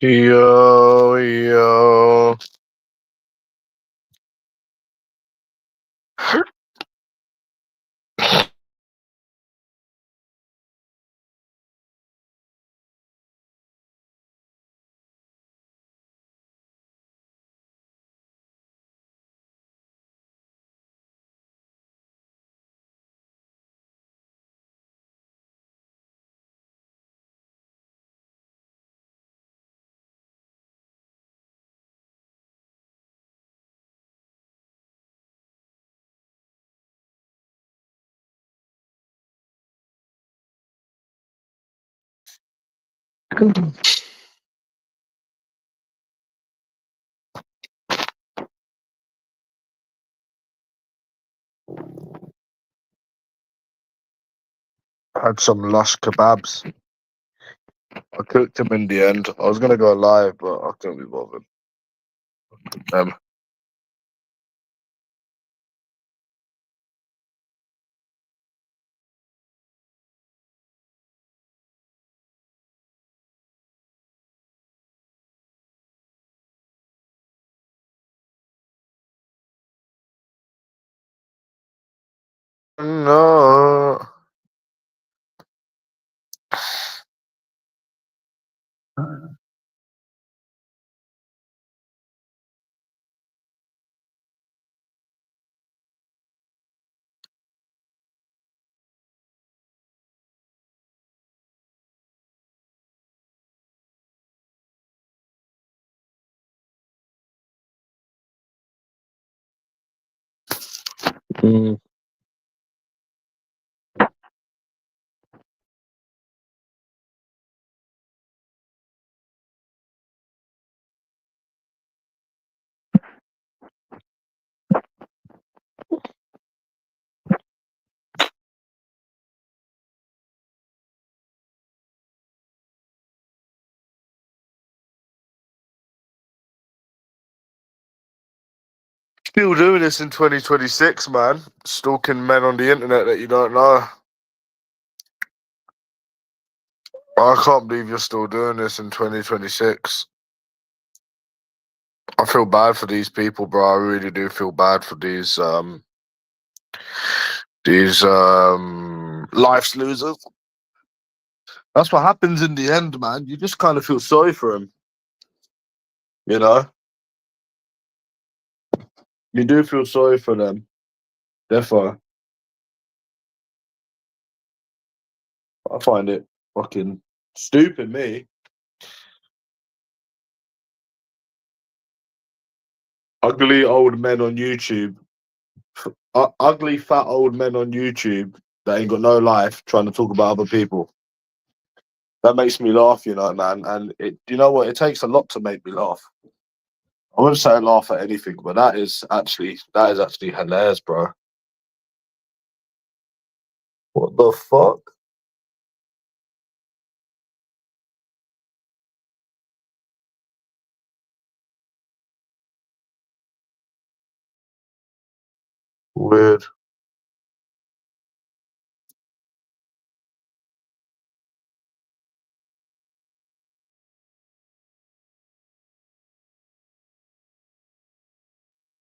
Yo, yo. Had some lush kebabs. I cooked them in the end. I was gonna go live, but I couldn't be bothered. No. Mm. Still doing this in 2026, man. Stalking men on the internet that you don't know. I can't believe you're still doing this in 2026. I feel bad for these people, bro. I really do feel bad for these life's losers. That's what happens in the end, man. You just kind of feel sorry for them, you know? You do feel sorry for them. Therefore, I find it fucking stupid, me. Ugly old men on YouTube. Ugly fat old men on YouTube that ain't got no life trying to talk about other people. That makes me laugh, you know, man. And you know what? It takes a lot to make me laugh. I wouldn't say I laugh at anything, but that is actually hilarious, bro. What the fuck? Weird.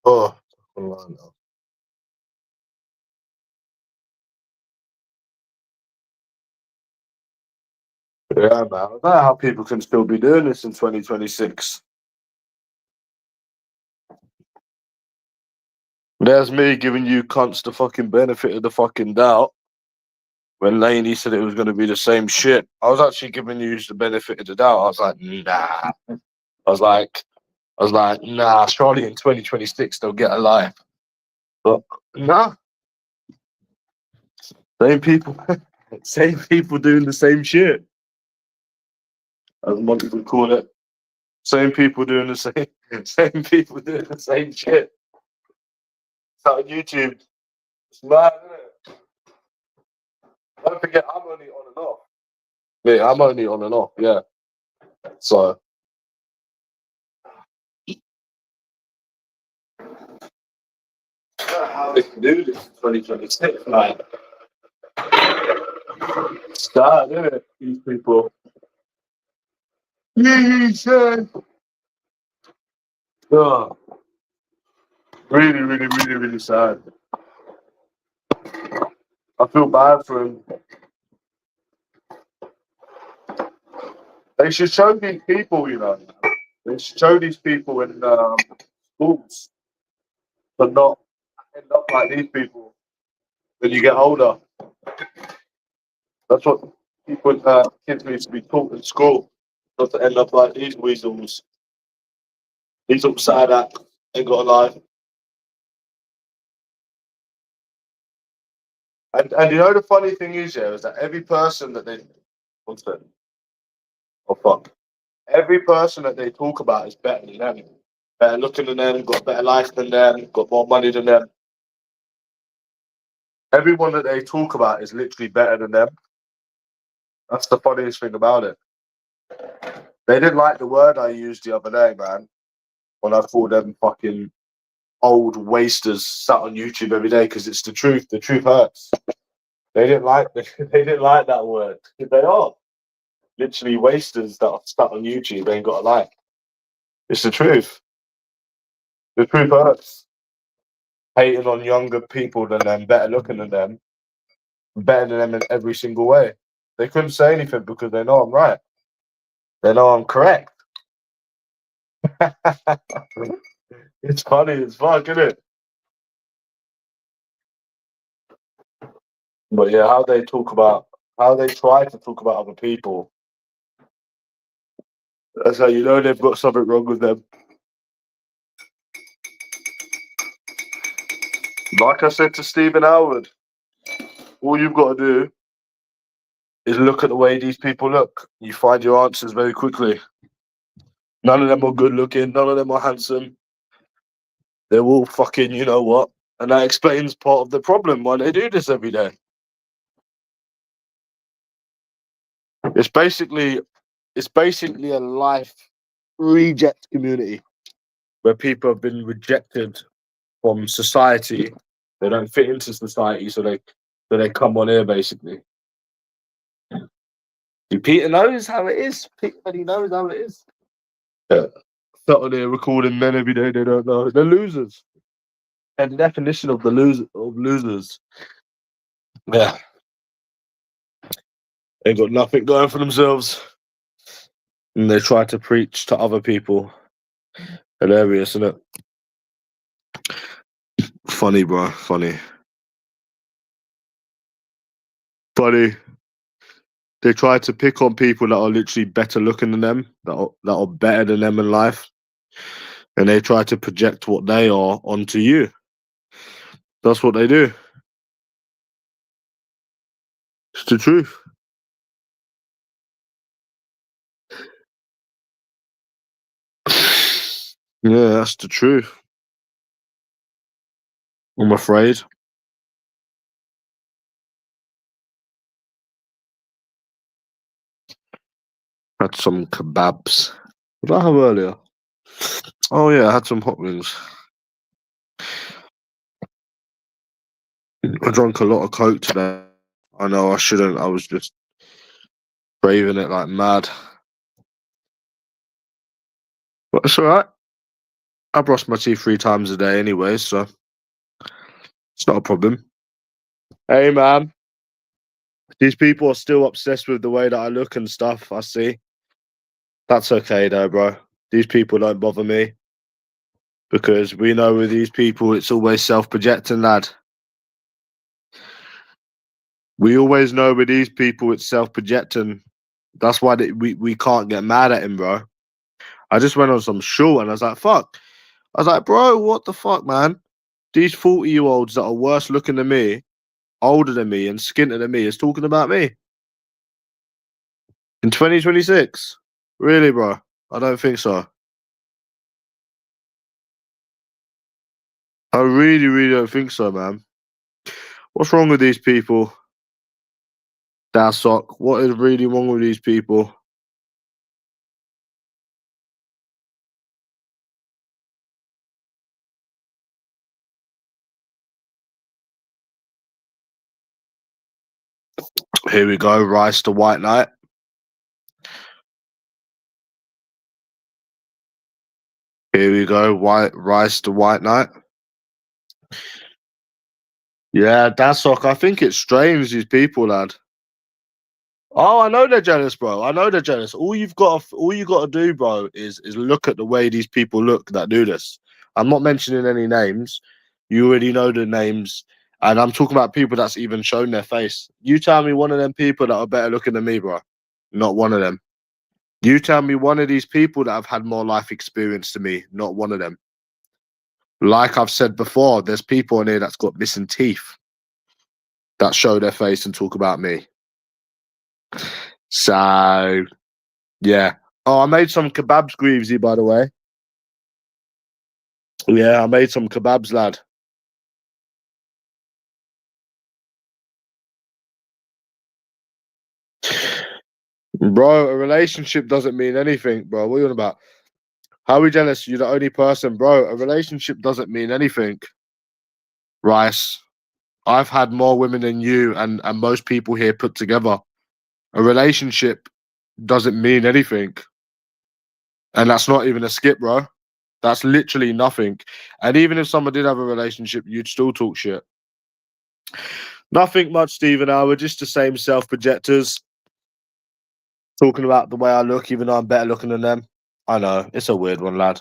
Oh, yeah, man. I don't know how people can still be doing this in 2026. There's me giving you cunts the fucking benefit of the fucking doubt when Laney said it was going to be the same shit. I was actually giving you the benefit of the doubt. I was like, nah. I was like, nah, surely in 2026 they'll get a life. But nah. Same people, same people doing the same shit. As Monty would call it. Same people doing the same people doing the same shit. It's on YouTube. It's mad, isn't it? Don't forget, I'm only on and off. Yeah, I'm only on and off, yeah. So how they can do this in 2026, like start, isn't it? These people. Sad. Oh, really, really, really, really sad. I feel bad for him. They should show these people, you know. They should show these people in schools, but not end up like these people when you get older. That's what people, kids need to be taught in school, not to end up like these weasels. These little sad act ain't got a life. And you know the funny thing is, yeah, is that every person that they what's that? Oh fuck. Every person that they talk about is better than them. Better looking than them, got a better life than them, got more money than them. Everyone that they talk about is literally better than them. That's the funniest thing about it. They didn't like the word I used the other day, man, when I called them fucking old wasters sat on YouTube every day because it's the truth. The truth hurts. They didn't like they didn't like that word. They are literally wasters that are sat on YouTube. They ain't got a life. It's the truth. The truth hurts. Hating on younger people than them, better looking than them, better than them in every single way. They couldn't say anything because they know I'm right. They know I'm correct. It's funny as fuck, isn't it? But yeah, how they try to talk about other people. That's how you know they've got something wrong with them. Like I said to Stephen Howard, all you've got to do is look at the way these people look. You find your answers very quickly. None of them are good looking. None of them are handsome. They're all fucking, you know what? And that explains part of the problem why they do this every day. It's basically, it's basically a life reject community where people have been rejected from society. They don't fit into society, so they come on here basically. Peter knows how it is. Peter he knows how it is. Yeah. Sat on here recording men every day. They don't know. They're losers. And the definition of losers. Yeah, they got nothing going for themselves, and they try to preach to other people. Hilarious, isn't it? Funny, bro. Funny. Funny. They try to pick on people that are literally better looking than them, that are better than them in life, and they try to project what they are onto you. That's what they do. It's the truth. Yeah, that's the truth. I'm afraid. Had some kebabs. What did I have earlier? Oh yeah, I had some hot wings. I drank a lot of Coke today. I know I shouldn't. I was just craving it like mad. But it's alright. I brush my teeth 3 times a day anyway, so it's not a problem. Hey man, these people are still obsessed with the way that I look and stuff, I see. That's okay though, bro. These people don't bother me. Because we know with these people it's always self-projecting, lad. We always know with these people it's self-projecting. That's why we can't get mad at him, bro. I just went on some short and I was like, fuck. I was like, bro, what the fuck, man? These 40-year-olds that are worse looking than me, older than me, and skinnier than me is talking about me. In 2026? Really, bro? I don't think so. I really, really don't think so, man. What's wrong with these people? Dassock, what is really wrong with these people? Here we go, Rice the White Knight. Here we go. White Rice to White Knight. Yeah, that's like, I think it's strange, these people, lad. Oh, I know they're jealous, bro. I know they're jealous. All you got to do, bro, is look at the way these people look that do this. I'm not mentioning any names. You already know the names, and I'm talking about people that's even shown their face. You tell me one of them people that are better looking than me, bro. Not one of them. You tell me one of these people that have had more life experience to me. Not one of them. Like I've said before, there's people in here that's got missing teeth that show their face and talk about me. So, yeah. Oh, I made some kebabs, Greavesy, by the way. Yeah, I made some kebabs, lad. Bro, a relationship doesn't mean anything, bro. What are you on about? How are we jealous? You're the only person, bro. A relationship doesn't mean anything. Rice, I've had more women than you and most people here put together. A relationship doesn't mean anything. And that's not even a skip, bro. That's literally nothing. And even if someone did have a relationship, you'd still talk shit. Nothing much, Stephen. We're just the same self-projectors talking about the way I look, even though I'm better looking than them. I know. It's a weird one, lad.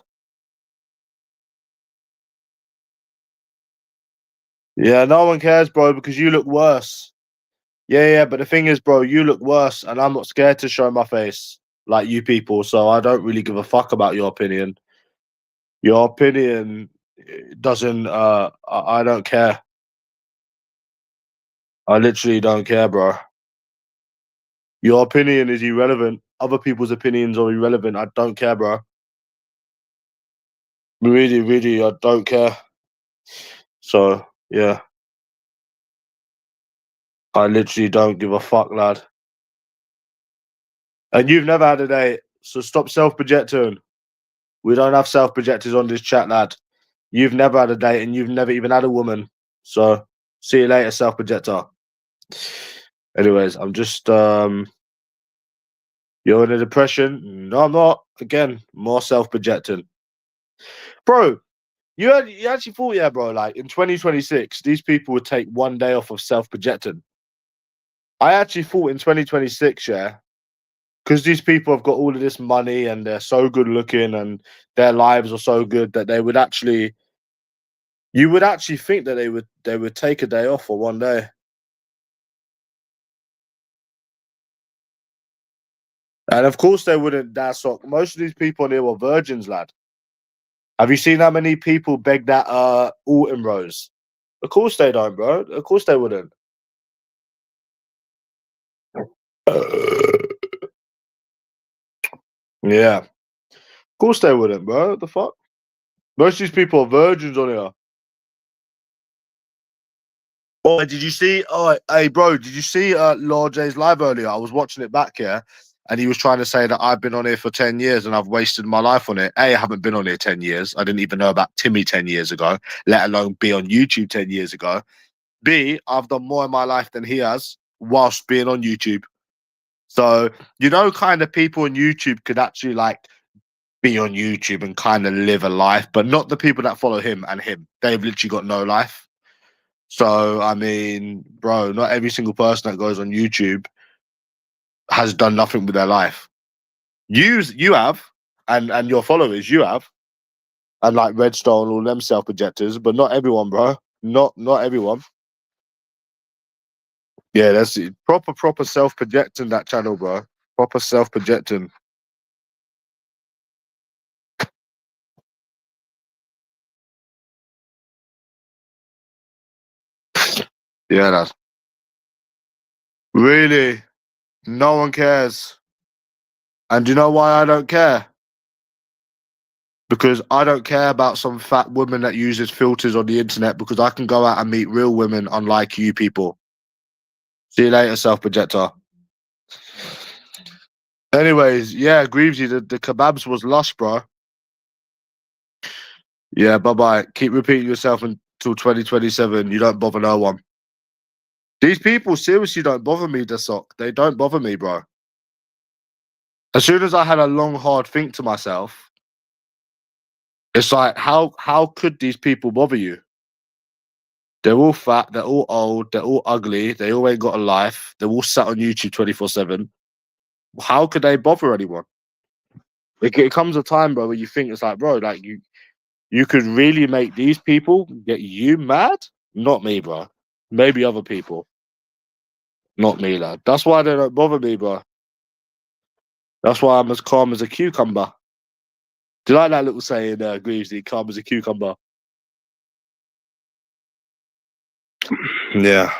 Yeah, no one cares, bro, because you look worse. Yeah, but the thing is, bro, you look worse, and I'm not scared to show my face like you people, so I don't really give a fuck about your opinion. Your opinion doesn't, I don't care. I literally don't care, bro. Your opinion is irrelevant. Other people's opinions are irrelevant. I don't care, bro. Really, really, I don't care. So, yeah. I literally don't give a fuck, lad. And you've never had a date, so stop self-projecting. We don't have self-projectors on this chat, lad. You've never had a date and you've never even had a woman. So, see you later, self-projector. Anyways, I'm just, you're in a depression? No, I'm not. Again, more self-projecting. Bro, you actually thought, yeah, bro, like in 2026, these people would take one day off of self-projecting. I actually thought in 2026, yeah, because these people have got all of this money and they're so good looking and their lives are so good that they would actually, you would actually think that they would take a day off for one day. And of course they wouldn't. That's what most of these people on here were virgins, lad. Have you seen how many people beg that Alton Rose? Of course they don't, bro. Of course they wouldn't. Yeah. Of course they wouldn't, bro. What the fuck? Most of these people are virgins on here. Oh, did you see? Oh, hey, bro, did you see Lord J's live earlier? I was watching it back here, and he was trying to say that I've been on here for 10 years and I've wasted my life on it. A, I haven't been on here 10 years. I didn't even know about Timmy 10 years ago, let alone be on YouTube 10 years ago. B, I've done more in my life than he has whilst being on YouTube. So, you know, kind of people on YouTube could actually like be on YouTube and kind of live a life, but not the people that follow him and him. They've literally got no life. So, I mean, bro, not every single person that goes on YouTube has done nothing with their life. You have, and your followers, you have, and like Redstone, all them self projectors, but not everyone, bro. Not everyone. Yeah, that's it. Proper self projecting that channel, bro. Proper self projecting. Yeah, that's really no one cares. And do you know why I don't care? Because I don't care about some fat woman that uses filters on the internet because I can go out and meet real women unlike you people. See you later, self projector. Anyways, yeah, Greavesy, the kebabs was lush, bro. Yeah, bye bye. Keep repeating yourself until 2027. You don't bother no one. These people seriously don't bother me, Desok. They don't bother me, bro. As soon as I had a long, hard think to myself, It's like, how could these people bother you? They're all fat, they're all old, they're all ugly, they all ain't got a life, they're all sat on YouTube 24/7. How could they bother anyone? It comes a time, bro, where you think it's like, bro, like you could really make these people get you mad? Not me, bro. Maybe other people. Not me, lad. That's why they don't bother me, bro. That's why I'm as calm as a cucumber. Do you like that little saying, Greavesy, calm as a cucumber? Yeah.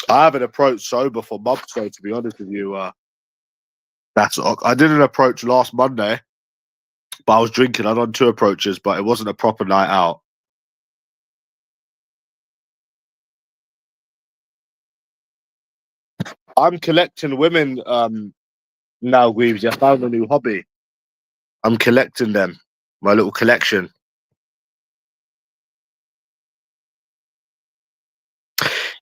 I haven't approached sober for months, though, to be honest with you. I did an approach last Monday, but I was drinking. I'd done 2 approaches, but it wasn't a proper night out. I'm collecting women now, Greavesy. I found a new hobby. I'm collecting them. My little collection.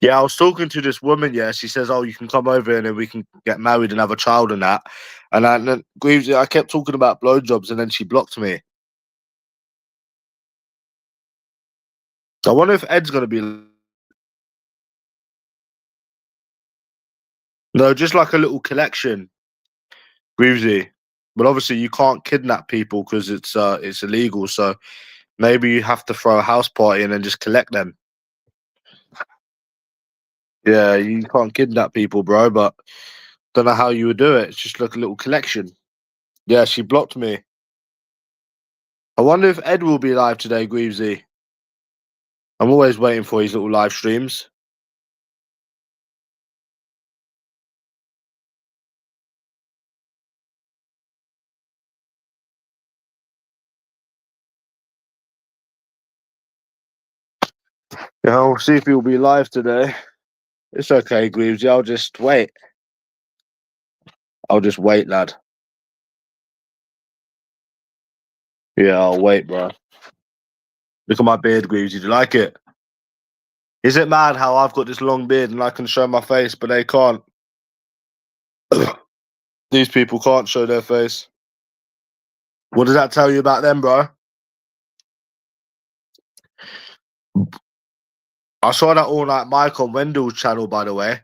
Yeah, I was talking to this woman. Yeah, she says, "Oh, you can come over and then we can get married and have a child and that." And then Greavesy, I kept talking about blowjobs, and then she blocked me. I wonder if Ed's gonna be no, just like a little collection, Greavesy. But obviously, you can't kidnap people because it's illegal. So maybe you have to throw a house party and then just collect them. Yeah, you can't kidnap people, bro. But don't know how you would do it. It's just like a little collection. Yeah, she blocked me. I wonder if Ed will be live today, Greavesy. I'm always waiting for his little live streams. Yeah, I'll see if he'll be live today. It's okay, Greavesy. I'll just wait. I'll just wait, lad. Yeah, I'll wait, bro. Look at my beard, Greavesy. Do you like it? Is it mad how I've got this long beard and I can show my face, but they can't? These people can't show their face. What does that tell you about them, bro? I saw that all night Mike on Wendell's channel, by the way.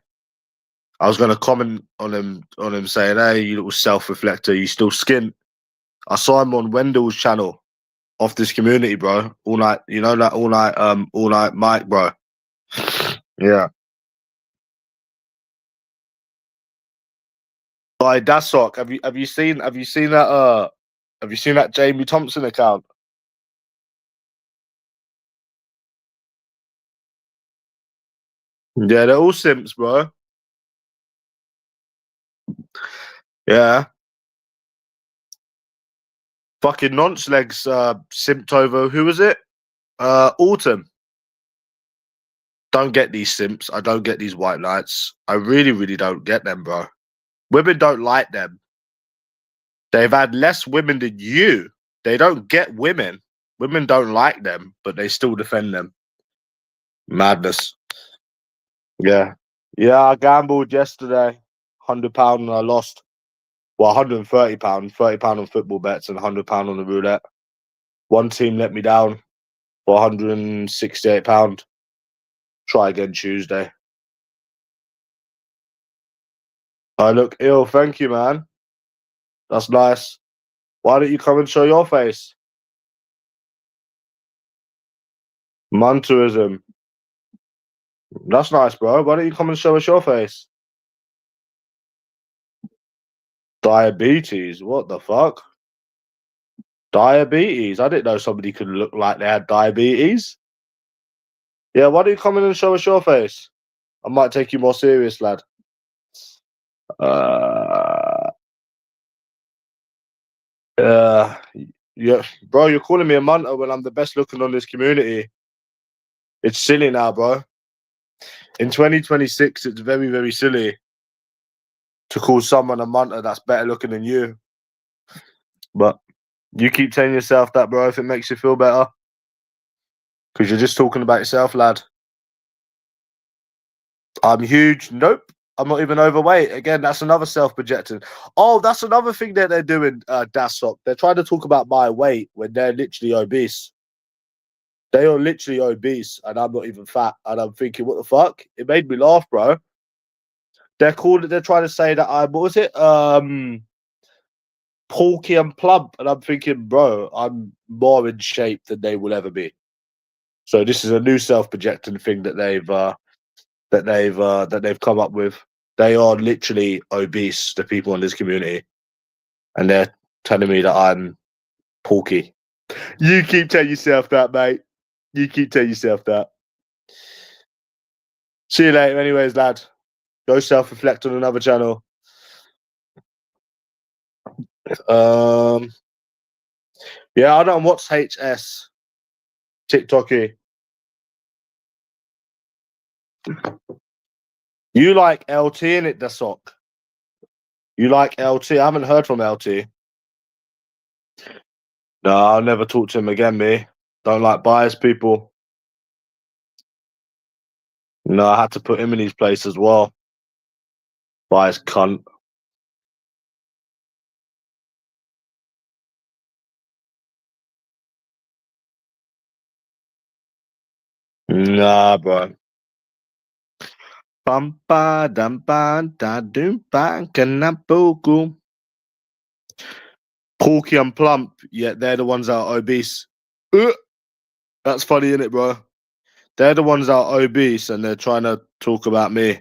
I was gonna comment on him saying, "Hey, you little self-reflector, you still skint." I saw him on Wendell's channel off this community, bro. All night, you know that all night Mike, bro. Yeah. Like Dassock, have you seen that Jamie Thompson account? Yeah, they're all simps, bro. Yeah. Fucking nonce legs simped over who was it? Autumn. Don't get these simps. I don't get these white knights. I really, really don't get them, bro. Women don't like them. They've had less women than you. They don't get women. Women don't like them, but they still defend them. Madness. Yeah. Yeah, I gambled yesterday. £100 and I lost. Well, £130, £30 on football bets and £100 on the roulette. One team let me down for £168. Try again Tuesday. I look ill, thank you, man. That's nice. Why don't you come and show your face? Monterism. That's nice, bro. Why don't you come and show us your face? Diabetes. What the fuck? Diabetes. I didn't know somebody could look like they had diabetes. Yeah, why don't you come in and show us your face? I might take you more serious, lad. Uh, uh, yeah, bro, you're calling me a munter when I'm the best looking on this community. It's silly now, bro. In 2026, it's very, very silly to call someone a munter that's better looking than you. But you keep telling yourself that, bro, if it makes you feel better. Because you're just talking about yourself, lad. I'm huge. Nope. I'm not even overweight. Again, that's another self-projecting. Oh, that's another thing that they're doing, Dasok. They're trying to talk about my weight when they're literally obese. They are literally obese, and I'm not even fat. And I'm thinking, what the fuck? It made me laugh, bro. They're trying to say that I'm, what was it? Porky and plump. And I'm thinking, bro, I'm more in shape than they will ever be. So this is a new self-projecting thing that they've come up with. They are literally obese, the people in this community, and they're telling me that I'm porky. You keep telling yourself that, mate. You keep telling yourself that. See you later, anyways, lad. Go self-reflect on another channel. Yeah, I don't watch HS TikToky. You like LT in it, Dasok? You like LT? I haven't heard from LT. No, I'll never talk to him again, me. Don't like biased people. No, I had to put him in his place as well. Biased cunt. Nah, bro. Bumpa dumpa da doompa kanabuku. Porky and plump, yet they're the ones that are obese. That's funny, isn't it, bro? They're the ones that are obese and they're trying to talk about me.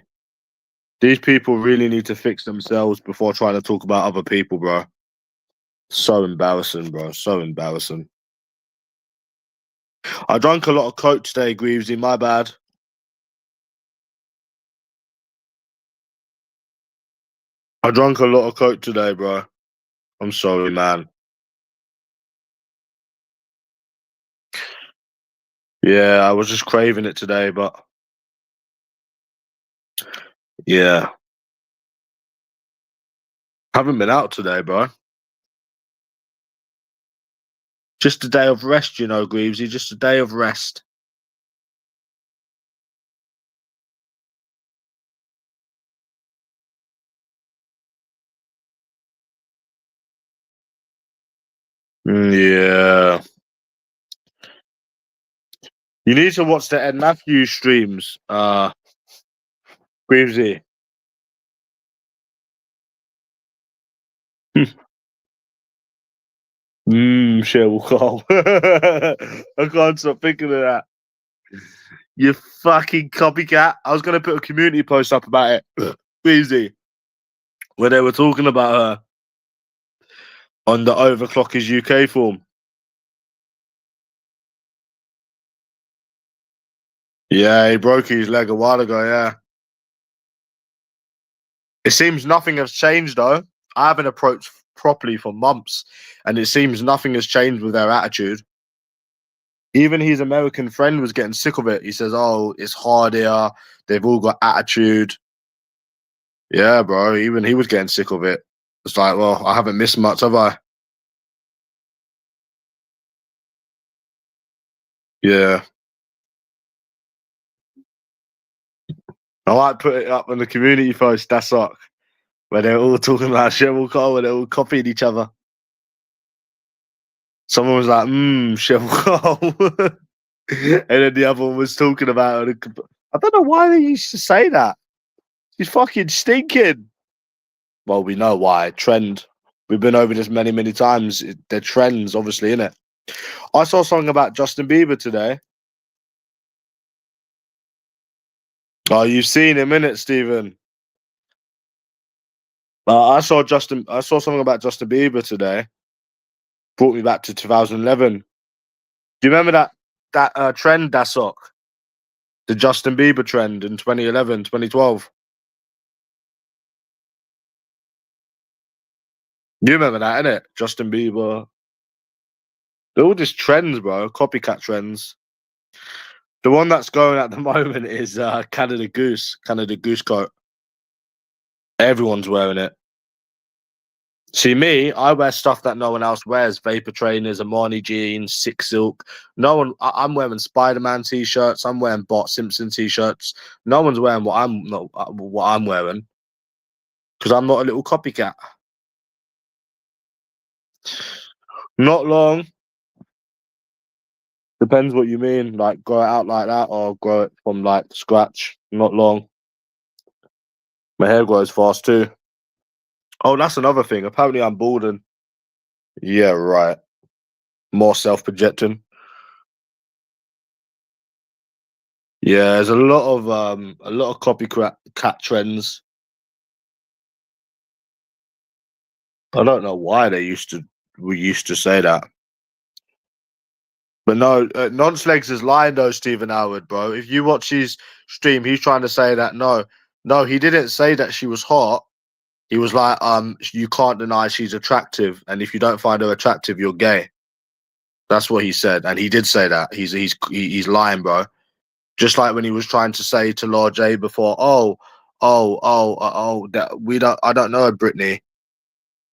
These people really need to fix themselves before trying to talk about other people, bro. So embarrassing, bro. So embarrassing. I drank a lot of Coke today, Greavesy. My bad. I drank a lot of Coke today, bro. I'm sorry, man. Yeah, I was just craving it today, but yeah. Haven't been out today, bro. Just a day of rest, you know, Greavesy. Just a day of rest. Yeah. You need to watch the Ed Matthews streams, Greavesy. Cheryl Cole. I can't stop thinking of that. You fucking copycat. I was going to put a community post up about it. Greavesy. Where they were talking about her on the Overclockers UK form. Yeah, he broke his leg a while ago, yeah. It seems nothing has changed, though. I haven't approached properly for months, and it seems nothing has changed with their attitude. Even his American friend was getting sick of it. He says, oh, it's hard here. They've all got attitude. Yeah, bro. Even he was getting sick of it. It's like, well, I haven't missed much, have I? Yeah. I might put it up on the community post, that's up, where they're all talking about Cheryl Cole, where they're all copying each other. Someone was like, Cheryl Cole. And then the other one was talking about it. I don't know why they used to say that. He's fucking stinking. Well, we know why. Trend. We've been over this many, many times. They're trends, obviously, innit? I saw something about Justin Bieber today. Oh, you've seen him, innit, Stephen? I saw something about Justin Bieber today. Brought me back to 2011. Do you remember that trend, Dasok? The Justin Bieber trend in 2011, 2012? You remember that, innit? Justin Bieber. They're all just trends, bro. Copycat trends. The one that's going at the moment is Canada Goose. Canada Goose coat. Everyone's wearing it. See me, I wear stuff that no one else wears: vapor trainers, Armani jeans, Sick Silk. No one. I'm wearing Spider-Man t-shirts. I'm wearing Bart Simpson t-shirts. No one's wearing what I'm not what I'm wearing because I'm not a little copycat. Not long. Depends what you mean. Like grow it out like that, or grow it from like scratch. Not long. My hair grows fast too. Oh, that's another thing. Apparently, I'm balding. Yeah, right. More self-projecting. Yeah, there's a lot of copycat cat trends. I don't know why we used to say that. But no, Nonce Legs is lying though, Stephen Howard, bro. If you watch his stream, he's trying to say that no, he didn't say that she was hot. He was like, you can't deny she's attractive, and if you don't find her attractive, you're gay. That's what he said, and he did say that. He's lying, bro. Just like when he was trying to say to Lord J before, that we don't, I don't know Britney,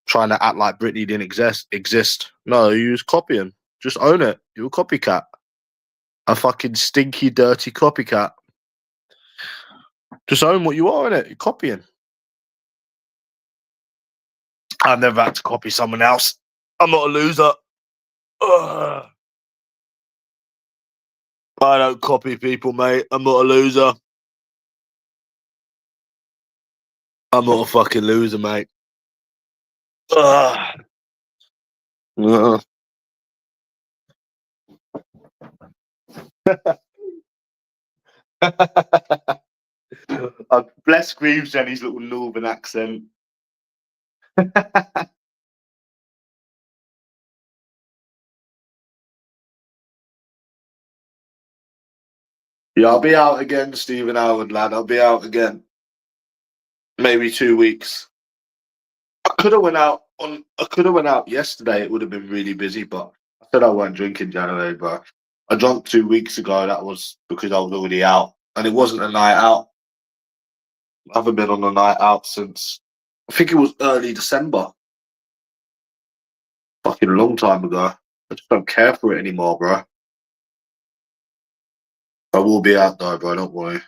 trying to act like Britney didn't exist. No, you was copying. Just own it. You're a copycat. A fucking stinky, dirty copycat. Just own what you are, innit? You're copying. I've never had to copy someone else. I'm not a loser. Ugh. I don't copy people, mate. I'm not a loser. I'm not a fucking loser, mate. Ugh. Ugh. Bless Greaves Jenny's little northern accent. Yeah, I'll be out again, Stephen Howard, lad. I'll be out again. Maybe 2 weeks. I could have went out yesterday. It would have been really busy, but I said I weren't drinking January, but I drank 2 weeks ago. That was because I was already out. And it wasn't a night out. I haven't been on a night out since I think it was early December. Fucking long time ago. I just don't care for it anymore, bro. I will be out though, bro. Don't worry.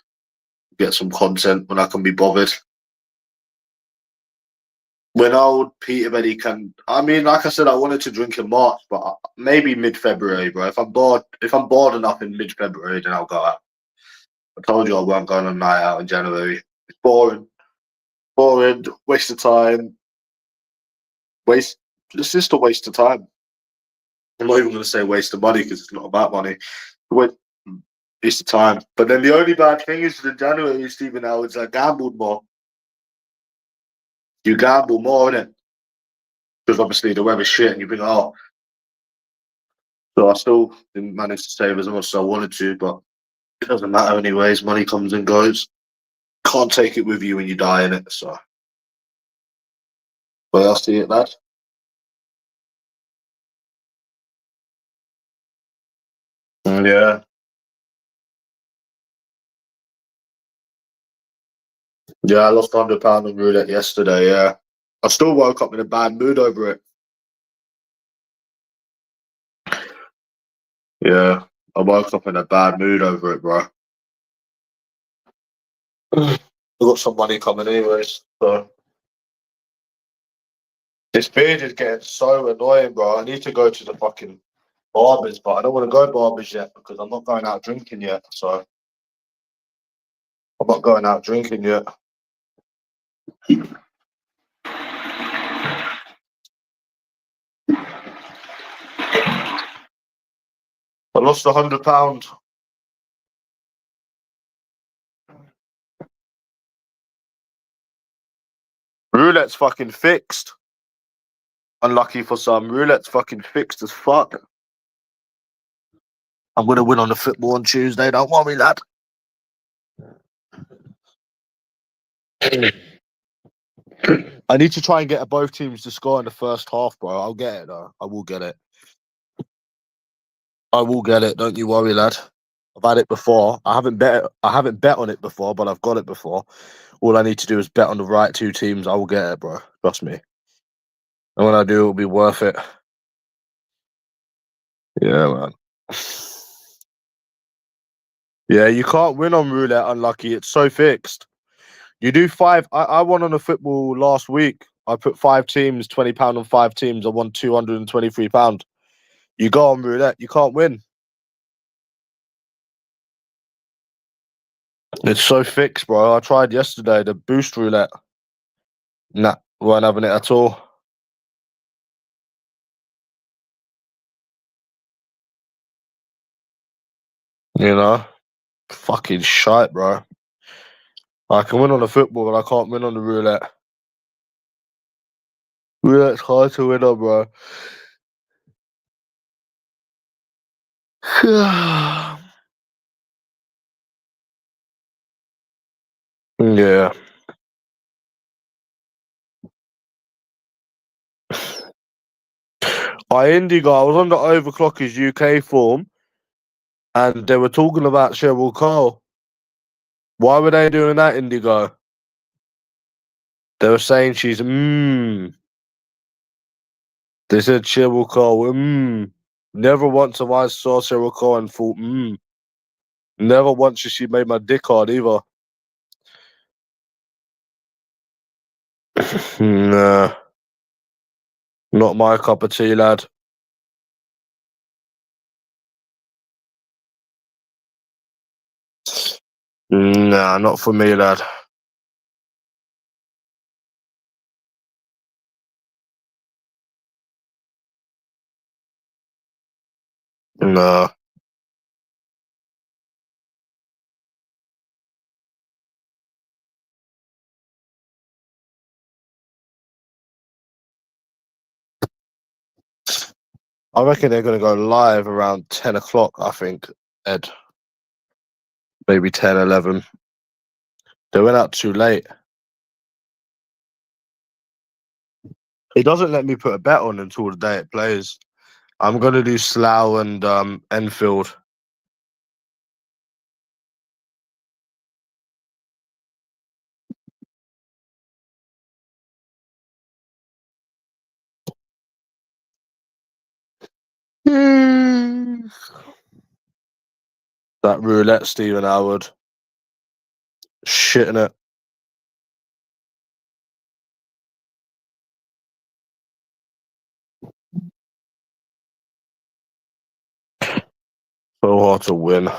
Get some content when I can be bothered. When old Peter Betty can, I mean, like I said, I wanted to drink in March, but maybe mid-February, bro. If I'm bored enough in mid-February, then I'll go out. I told you I won't go on a night out in January. It's boring, waste of time, waste. It's just a waste of time. I'm not even going to say waste of money because it's not about money. Waste of time. But then the only bad thing is that in January, Stephen Howard's I gambled more. You gamble more, innit? Because obviously the weather's shit and you think, oh. So I still didn't manage to save as much as I wanted to, but it doesn't matter anyways. Money comes and goes. Can't take it with you when you die in it. So, but I'll see it, lad. Yeah, yeah. I lost £100 on roulette yesterday. Yeah, I still woke up in a bad mood over it. Yeah, I woke up in a bad mood over it, bro. I got some money coming anyways. So this beard is getting so annoying, bro. I need to go to the fucking barbers, but I don't want to go barbers yet because I'm not going out drinking yet. So I'm not going out drinking yet. I lost £100. Roulette's fucking fixed. Unlucky for some. Roulette's fucking fixed as fuck. I'm gonna win on the football on Tuesday. Don't worry, lad. I need to try and get both teams to score in the first half, bro. I'll get it though. I will get it. I will get it. Don't you worry, lad. I've had it before. I haven't bet on it before, but I've got it before. All I need to do is bet on the right two teams. I will get it, bro. Trust me. And when I do, it'll be worth it. Yeah, man. Yeah, you can't win on roulette, unlucky. It's so fixed. You do five. I won on a football last week. I put 5 teams, £20 on 5 teams. I won £223. You go on roulette, you can't win. It's so fixed, bro. I tried yesterday the boost roulette. Nah, weren't having it at all. You know, fucking shite, bro. I can win on the football, but I can't win on the roulette. Roulette's hard to win on, bro. Yeah. Indigo, I was on the Overclockers UK forum and they were talking about Cheryl Cole. Why were they doing that, Indigo? They were saying she's They said Cheryl Cole, Never once have I saw Cheryl Cole and thought, Never once has she made my dick hard either. Nah, not my cup of tea, lad. Nah, not for me, lad. Nah. I reckon they're going to go live around 10 o'clock, I think, Ed. Maybe 10, 11. They went out too late. It doesn't let me put a bet on until the day it plays. I'm going to do Slough and Enfield. That roulette, Stephen Howard. Shitting it. So hard to win.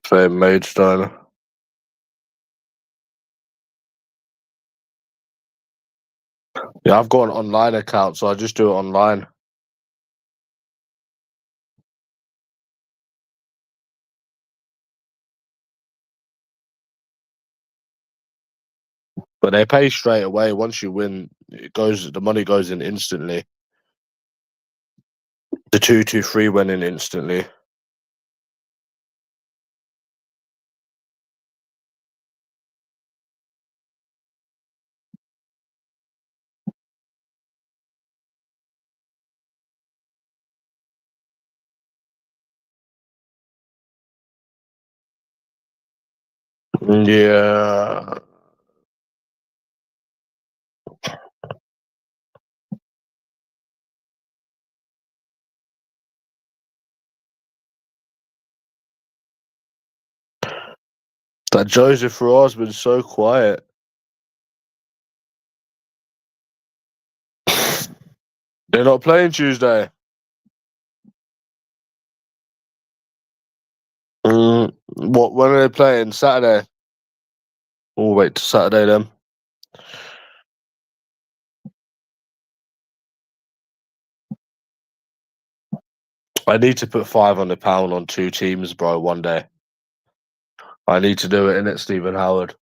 Play Maidstone. Yeah, I've got an online account, so I just do it online. But they pay straight away. Once you win, the money goes in instantly. The 223 went in instantly. Yeah. That Joseph Roar's been so quiet. They're not playing Tuesday. What? When are they playing? Saturday. We'll wait till Saturday then. I need to put £500 on 2 teams, bro. One day. I need to do it, innit, Stephen Howard.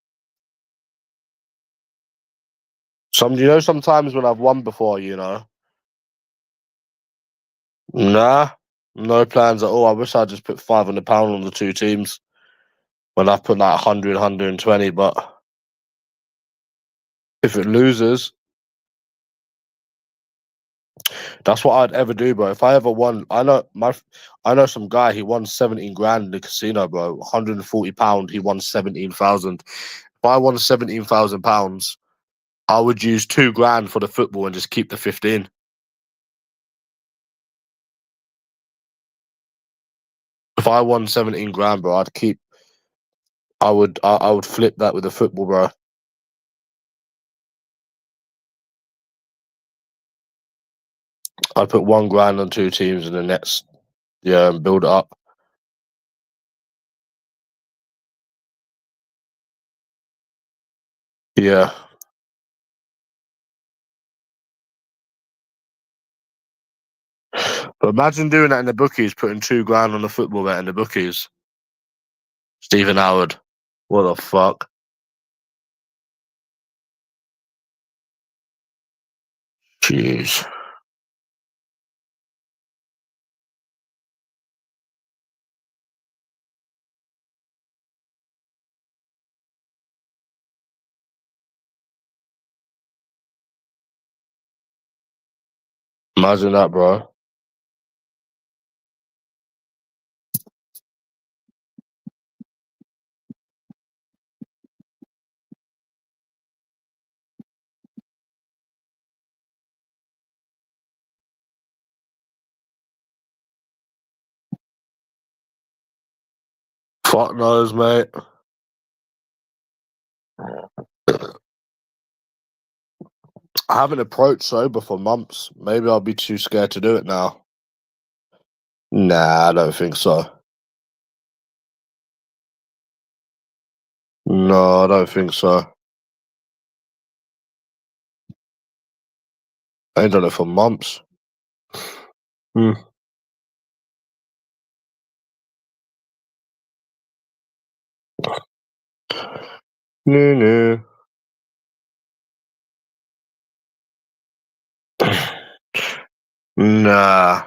Sometimes when I've won before, Nah, no plans at all. I wish I just put £500 on the 2 teams when I put like 100, 120. But if it loses, That's what I'd ever do, bro. If I ever won, I know some guy. He won 17 grand in the casino, bro. 140 pound. He won 17,000. If I won 17,000 pounds, I would use 2 grand for the football and just keep the 15. If I won 17 grand, bro, I'd keep. I would flip that with the football, bro. I'd put 1 grand on 2 teams in the next year and build it up. Yeah. But imagine doing that in the bookies, putting 2 grand on the football bet in the bookies. Stephen Howard. What the fuck? Jeez. Imagine that, bro. Fuck knows, mate. I haven't approached sober for months. Maybe I'll be too scared to do it now. Nah, I don't think so. No, I don't think so. I ain't done it for months. Hmm. No, no. Nah.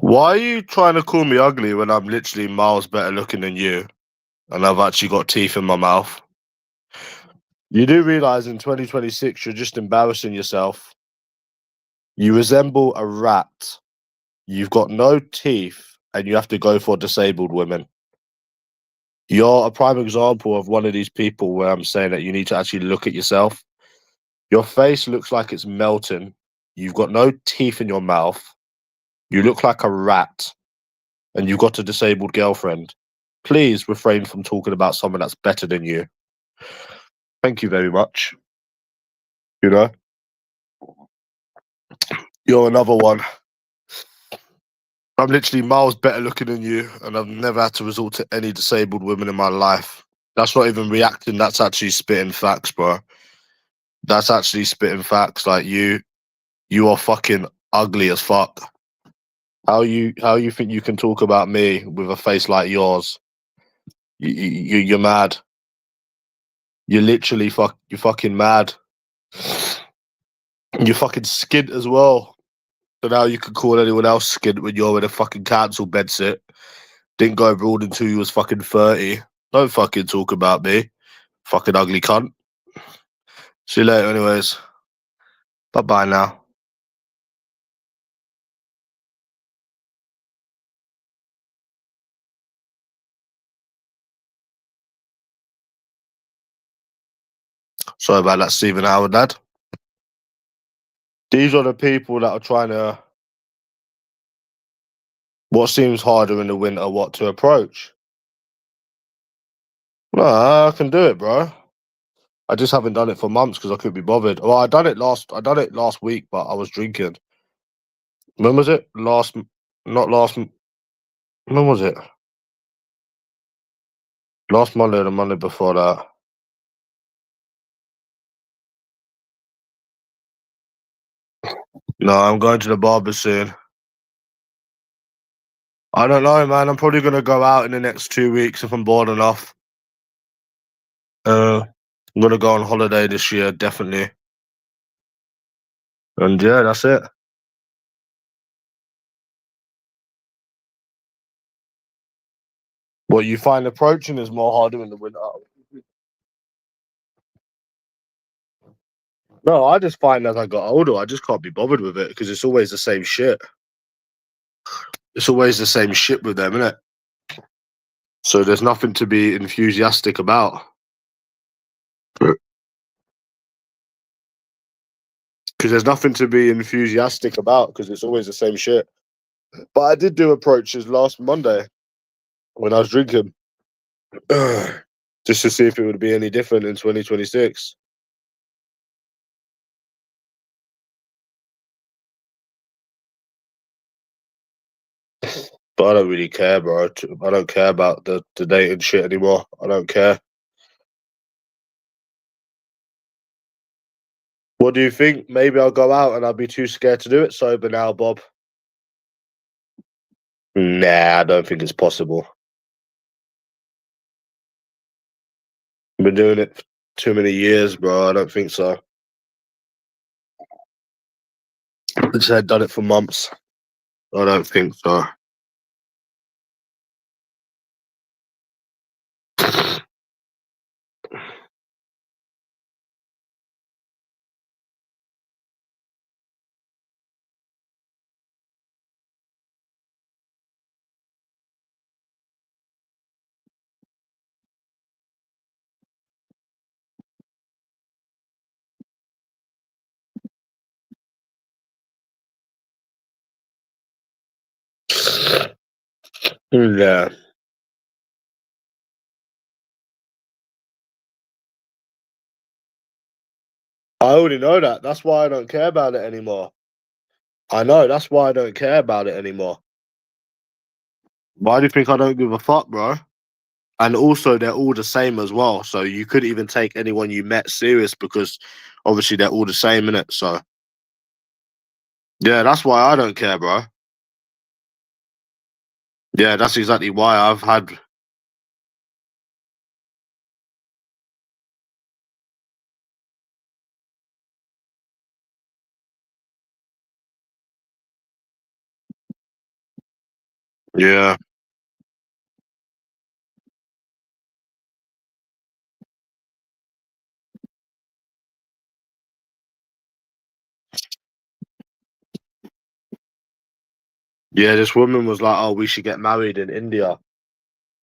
Why are you trying to call me ugly when I'm literally miles better looking than you and I've actually got teeth in my mouth? You do realize in 2026 you're just embarrassing yourself. You resemble a rat. You've got no teeth and you have to go for disabled women. You're a prime example of one of these people where I'm saying that you need to actually look at yourself. Your face looks like it's melting. You've got no teeth in your mouth. You look like a rat and you've got a disabled girlfriend. Please refrain from talking about someone that's better than you. Thank you very much. You know, you're another one. I'm literally miles better looking than you, and I've never had to resort to any disabled women in my life. That's not even reacting. That's actually spitting facts, bro. That's actually spitting facts. Like you are fucking ugly as fuck. How you think you can talk about me with a face like yours? You're mad. You're literally you're fucking mad. You're fucking skint as well. So now you can call anyone else skint when you're in a fucking council bed sit. Didn't go abroad until you was fucking 30. Don't fucking talk about me. Fucking ugly cunt. See you later anyways. Bye bye now. Sorry about that, Stephen Howard, lad. These are the people that are trying to. What seems harder in the winter? What to approach? No, I can do it, bro. I just haven't done it for months because I couldn't be bothered. Well, I done it last week, but I was drinking. When was it? Not last. When was it? Last Monday or the Monday before that. No, I'm going to the barber soon. I don't know, man. I'm probably gonna go out in the next 2 weeks if I'm bored enough. I'm gonna go on holiday this year, definitely. And yeah, that's it. What you find approaching is more harder in the winter. No, I just find as I got older, I just can't be bothered with it because it's always the same shit. It's always the same shit with them, innit? So there's nothing to be enthusiastic about. Because there's nothing to be enthusiastic about because it's always the same shit. But I did do approaches last Monday when I was drinking, just to see if it would be any different in 2026. But I don't really care, bro. I don't care about the dating shit anymore. I don't care. What do you think? Maybe I'll go out and I'll be too scared to do it sober now, Bob. Nah, I don't think it's possible. I've been doing it for too many years, bro. I don't think so. I just had done it for months. I don't think so. Yeah. I already know that. That's why I don't care about it anymore. I know. That's why I don't care about it anymore. Why do you think I don't give a fuck, bro? And also, they're all the same as well. So you could even take anyone you met serious because obviously they're all the same, innit? So yeah, that's why I don't care, bro. Yeah, that's exactly why I've had. Yeah, yeah. This woman was like, "Oh, we should get married in India."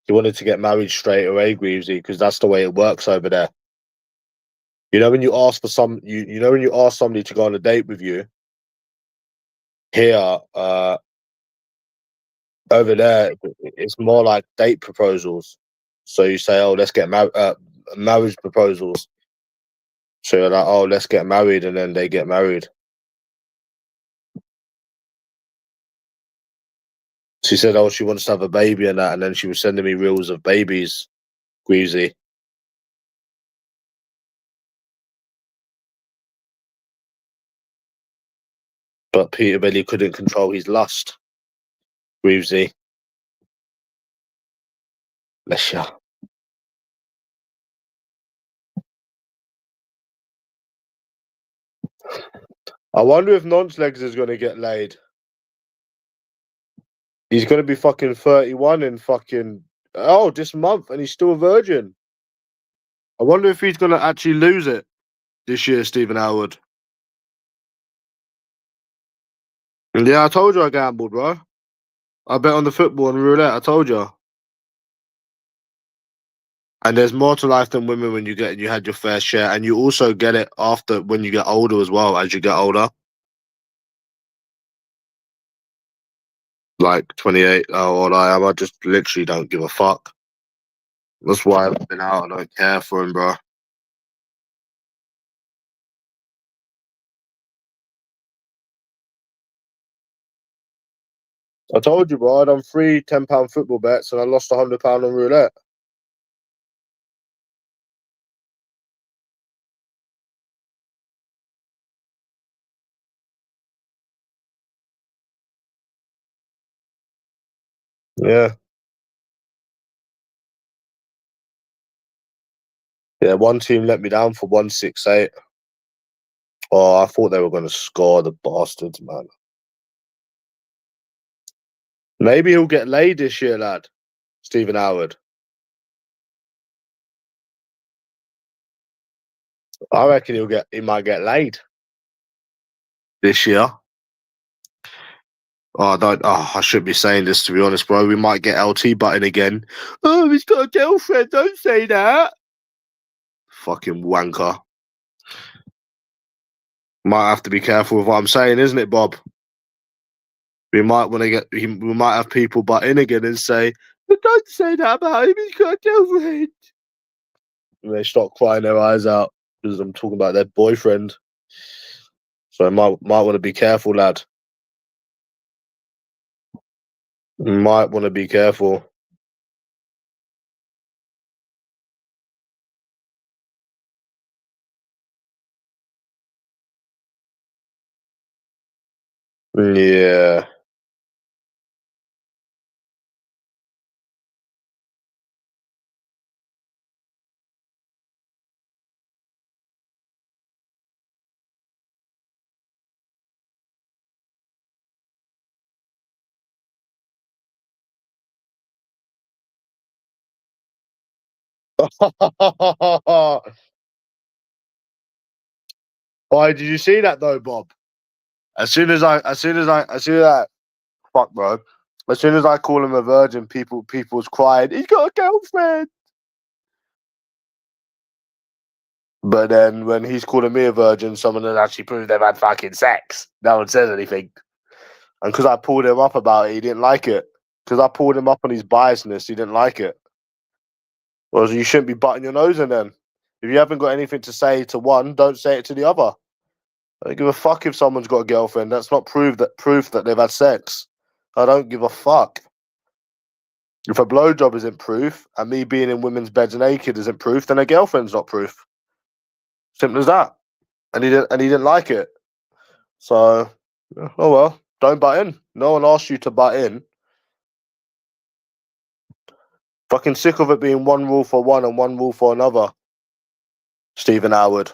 She wanted to get married straight away, Greavesy, because that's the way it works over there. You know when you ask for you know when you ask somebody to go on a date with you here, over there, it's more like date proposals. So you say, "Oh, let's get married," marriage proposals. So you're like, "Oh, let's get married," and then they get married. She said, "Oh, she wants to have a baby and that," and then she was sending me reels of babies, Greasy. But Peter Belly couldn't control his lust, Greavesy. Bless ya. I wonder if Nonslegs is gonna get laid. He's gonna be fucking 31 in fucking this month, and he's still a virgin. I wonder if he's gonna actually lose it this year, Stephen Howard. And yeah, I told you I gambled, bro. I bet on the football and roulette. I told you. And there's more to life than women when you had your fair share, and you also get it after when you get older as well. As you get older, like 28, how old I am, I just literally don't give a fuck. That's why I've been out. I don't care for him, bro. I told you, bro. I done three £10 football bets and I lost £100 on roulette. Yeah. Yeah, one team let me down for 168. Oh, I thought they were going to score, the bastards, man. Maybe he'll get laid this year, lad. Stephen Howard. I reckon he might get laid this year. I shouldn't be saying this, to be honest, bro. We might get LT button again. Oh, he's got a girlfriend. Don't say that. Fucking wanker. Might have to be careful with what I'm saying, isn't it, Bob? We might have people butt in again and say, don't say that about him. He's got a girlfriend. And they start crying their eyes out because I'm talking about their boyfriend. So I might want to be careful, lad. Might want to be careful. Yeah. Why did you see that though, Bob? As soon as I fuck, bro. As soon as I call him a virgin, people's crying. He's got a girlfriend. But then when he's calling me a virgin, someone has actually proved they've had fucking sex. No one says anything. And because I pulled him up about it, he didn't like it. Because I pulled him up on his biasness, he didn't like it. Well, you shouldn't be butting your nose in then. If you haven't got anything to say to one, don't say it to the other. I don't give a fuck if someone's got a girlfriend. That's not proof that they've had sex. I don't give a fuck. If a blowjob isn't proof, and me being in women's beds naked isn't proof, then a girlfriend's not proof. Simple as that. And he didn't like it. So, oh well, don't butt in. No one asked you to butt in. Fucking sick of it being one rule for one and one rule for another. Stephen Howard.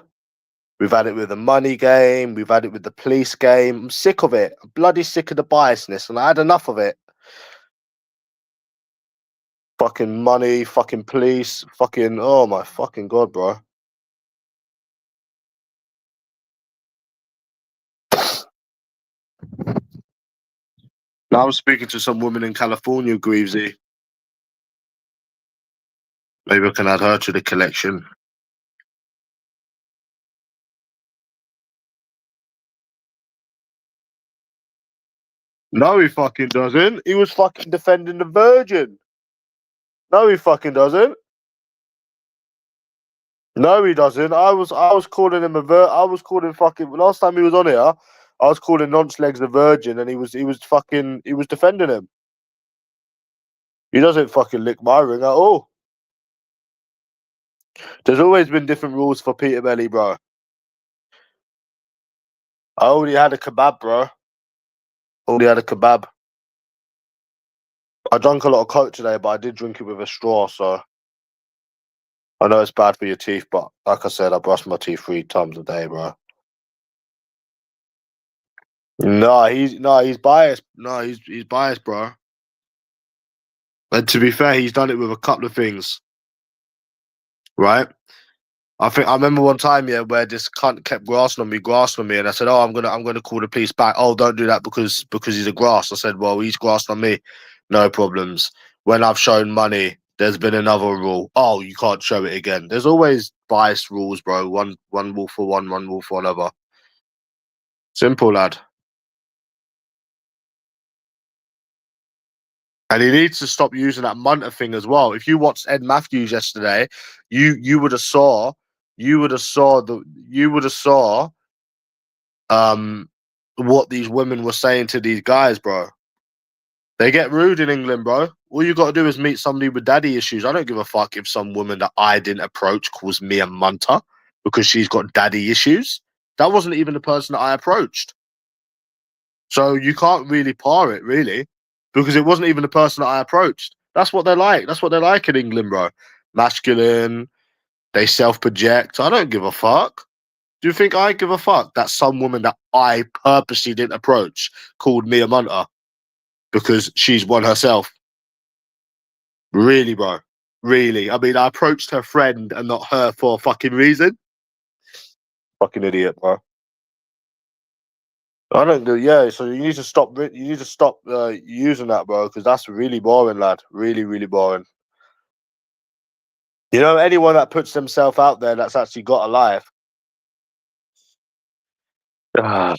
We've had it with the money game. We've had it with the police game. I'm sick of it. I'm bloody sick of the biasness, and I had enough of it. Fucking money, fucking police, fucking, oh my fucking God, bro. Now I was speaking to some woman in California, Greavesy. Maybe I can add her to the collection. No, he fucking doesn't. He was fucking defending the virgin. No, he fucking doesn't. No, he doesn't. I was calling him I was calling fucking last time he was on here. I was calling Nonce Legs a virgin, and he was defending him. He doesn't fucking lick my ring at all. There's always been different rules for Peter Belly, bro. I already had a kebab, bro. Already had a kebab. I drank a lot of Coke today, but I did drink it with a straw, so I know it's bad for your teeth, but like I said, I brush my teeth 3 times a day, bro. He's biased. No, he's biased, bro. And to be fair, he's done it with a couple of things, right? I remember one time, yeah, where this cunt kept grasping on me, and I said, "Oh, I'm gonna call the police back." Oh, don't do that because he's a grass. I said, "Well, he's grasped on me, no problems." When I've shown money, there's been another rule. Oh, you can't show it again. There's always biased rules, bro. One rule for one rule for another. Simple, lad. And he needs to stop using that munter thing as well. If you watched Ed Matthews yesterday, you would have saw what these women were saying to these guys, bro. They get rude in England, bro. All you got to do is meet somebody with daddy issues. I don't give a fuck if some woman that I didn't approach calls me a munter because she's got daddy issues. That wasn't even the person that I approached. So you can't really par it, really. because it wasn't even the person that I approached. That's what they're like. That's what they're like in England, bro. Masculine. They self-project. I don't give a fuck. Do you think I give a fuck that some woman that I purposely didn't approach called me a munter because she's one herself? Really, bro? Really? I mean, I approached her friend and not her for a fucking reason. Fucking idiot, bro. I don't do. Yeah, so you need to stop. You need to stop using that, bro, because that's really boring, lad. Really, really boring. You know, anyone that puts themselves out there that's actually got a life. Ah,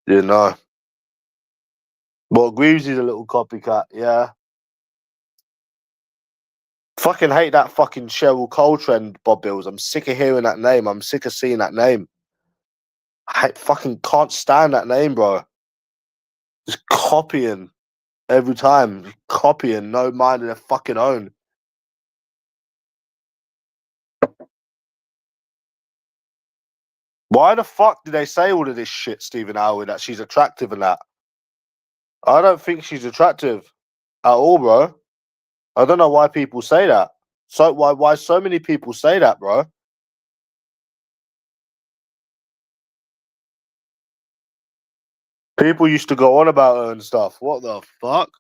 you know. Well, Greaves is a little copycat, yeah. Fucking hate that fucking Cheryl Cole trend, Bob Bills. I'm sick of hearing that name. I'm sick of seeing that name. Fucking can't stand that name, bro. Just copying every time. Copying, no mind of their fucking own. Why the fuck did they say all of this shit, Stephen Howard, that she's attractive and that? I don't think she's attractive at all, bro. I don't know why people say that. So why so many people say that, bro? People used to go on about her and stuff. What the fuck?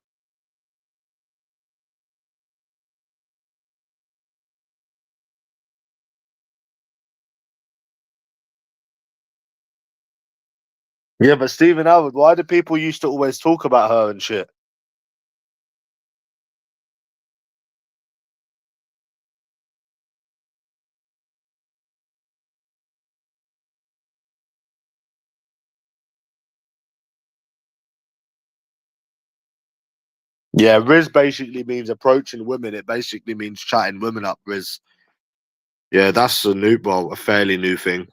Yeah, but Stephen Howard, why do people used to always talk about her and shit? Yeah, Riz basically means approaching women. It basically means chatting women up, Riz. Yeah, that's a fairly new thing.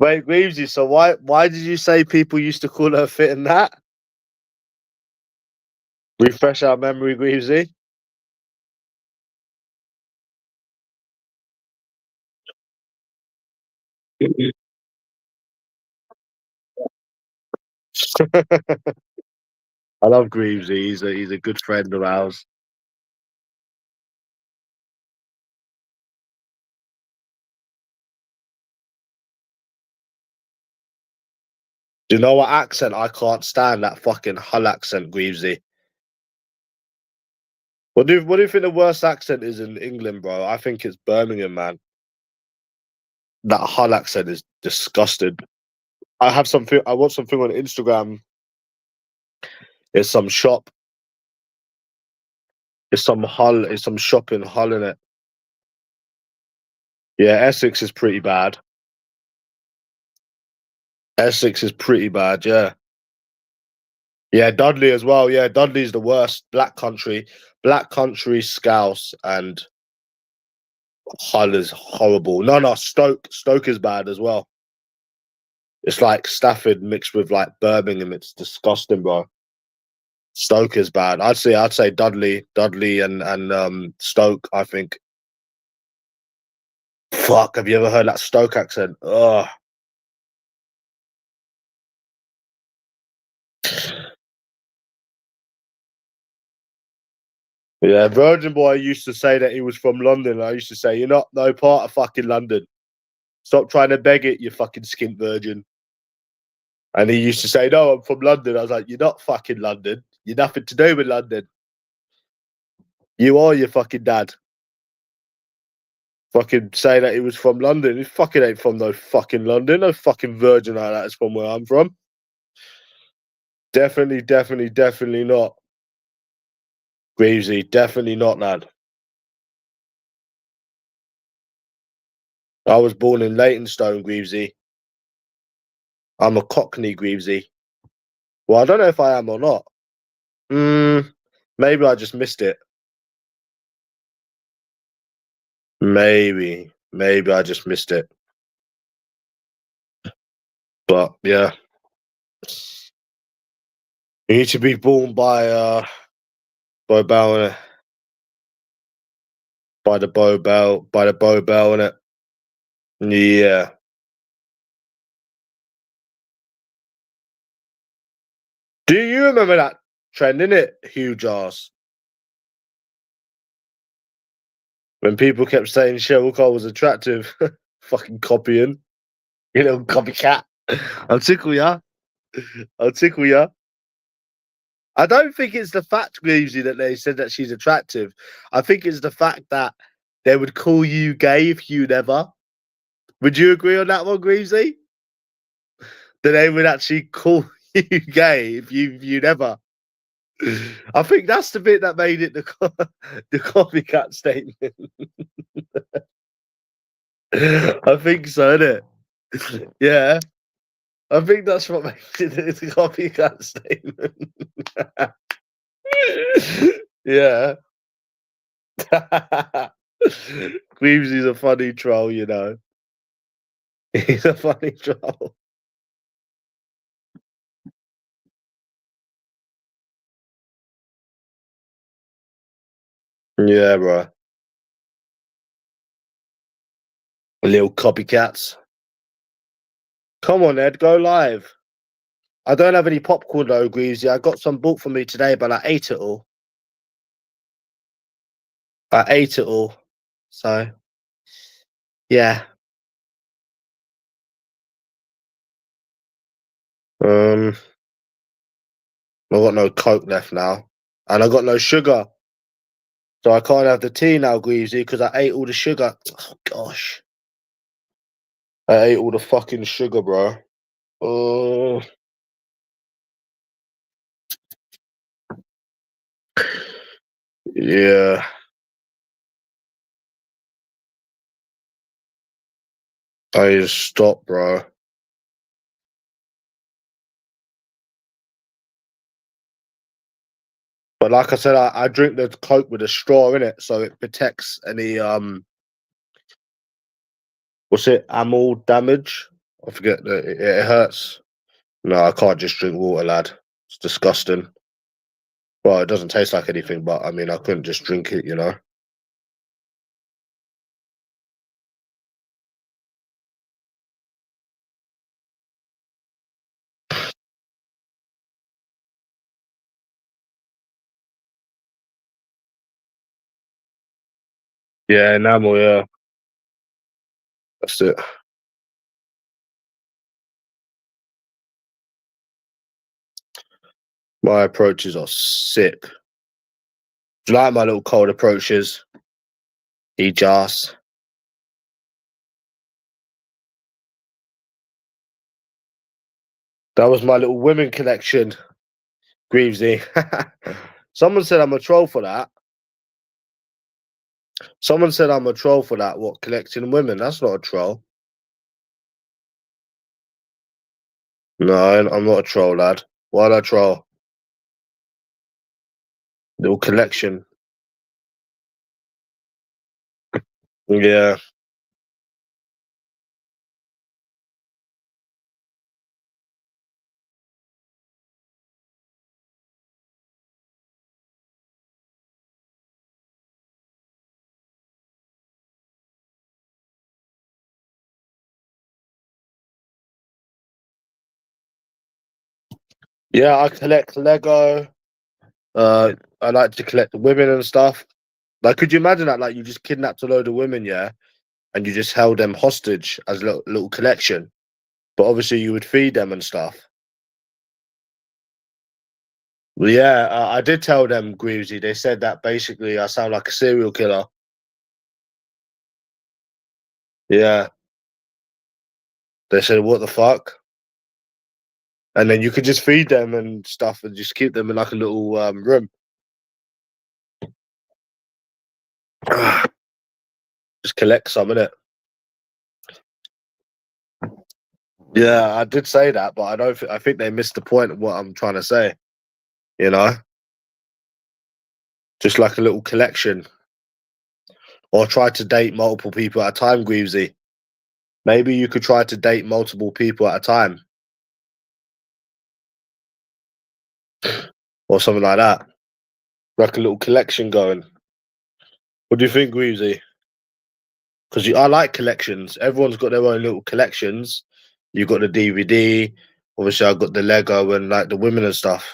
Wait, Greavesy, so why did you say people used to call her fit and that? Refresh our memory, Greavesy. I love Greavesy. He's a good friend of ours. Do you know what accent? I can't stand that fucking Hull accent, Greavesy. What do you think the worst accent is in England, bro? I think it's Birmingham, man. That Hull accent is disgusting. I watched something on Instagram. It's some shop. It's some shop in Hull in it. Yeah, Essex is pretty bad. Essex is pretty bad, yeah. Yeah, Dudley as well. Yeah, Dudley's the worst. Black Country, Scouse, and Hull is horrible. No, Stoke is bad as well. It's like Stafford mixed with like Birmingham. It's disgusting, bro. Stoke is bad. I'd say Dudley and Stoke. I think. Fuck, have you ever heard that Stoke accent? Ugh. Yeah, Virgin Boy used to say that he was from London. I used to say, "You're not no part of fucking London. Stop trying to beg it, you fucking skint virgin." And he used to say, "No, I'm from London." I was like, "You're not fucking London. You're nothing to do with London. You are your fucking dad." Fucking say that he was from London. He fucking ain't from no fucking London. No fucking virgin like that is from where I'm from. Definitely not. Greavesy, definitely not, lad. I was born in Leytonstone, Greavesy. I'm a Cockney, Greavesy. Well, I don't know if I am or not. Mm, maybe I just missed it. Maybe I just missed it. But yeah, you need to be born by By the Bow Bell, innit? Yeah. Do you remember that trend, innit? Huge ass. When people kept saying Cheryl Cole was attractive, fucking copying. You know, copycat. I'll tickle ya. I'll tickle ya. I don't think it's the fact, Greavesy, that they said that she's attractive. I think it's the fact that they would call you gay if you never. Would you agree on that one, Greavesy? That they would actually call you gay if you never. I think that's the bit that made it the copycat statement. I think so, innit? Yeah. I think that's what makes it the copycat statement. Yeah. Cleves is a funny troll, you know. He's a funny troll. Yeah, bro. Little copycats. Come on, Ed, go live. I don't have any popcorn though, Greavesy. I got some bought for me today, but I ate it all. I ate it all. So, yeah. I got no Coke left now. And I got no sugar. So I can't have the tea now, Greavesy, because I ate all the sugar. Oh, gosh. I ate all the fucking sugar, bro. Oh, yeah. I just stopped, bro. But like I said, I drink the Coke with a straw in it, so it protects any what's it, amyl damage? I forget that it hurts. No, I can't just drink water, lad. It's disgusting. Well, it doesn't taste like anything, but I mean, I couldn't just drink it, you know. Yeah, enamel, yeah. That's it. My approaches are sick. Do you like my little cold approaches? He just. That was my little women collection, Greavesy. Someone said I'm a troll for that. Someone said I'm a troll for that. What, collecting women? That's not a troll. No, I'm not a troll, lad. Why'd I troll? Little collection. Yeah. Yeah, I collect Lego. I like to collect women and stuff. Like, could you imagine that? Like, you just kidnapped a load of women, yeah, and you just held them hostage as a little collection. But obviously, you would feed them and stuff. Well, yeah, I did tell them, Greavesy. They said that basically I sound like a serial killer. Yeah. They said, what the fuck? And then you could just feed them and stuff and just keep them in like a little room. Just collect some, innit? Yeah, I did say that, but I don't. I think they missed the point of what I'm trying to say. You know, just like a little collection, or try to date multiple people at a time, Greavesy. Maybe you could try to date multiple people at a time, or something like that. Like a little collection going. What do you think, Greavesy? Because I like collections. Everyone's got their own little collections. You got the DVD. Obviously, I got the Lego and like the women and stuff.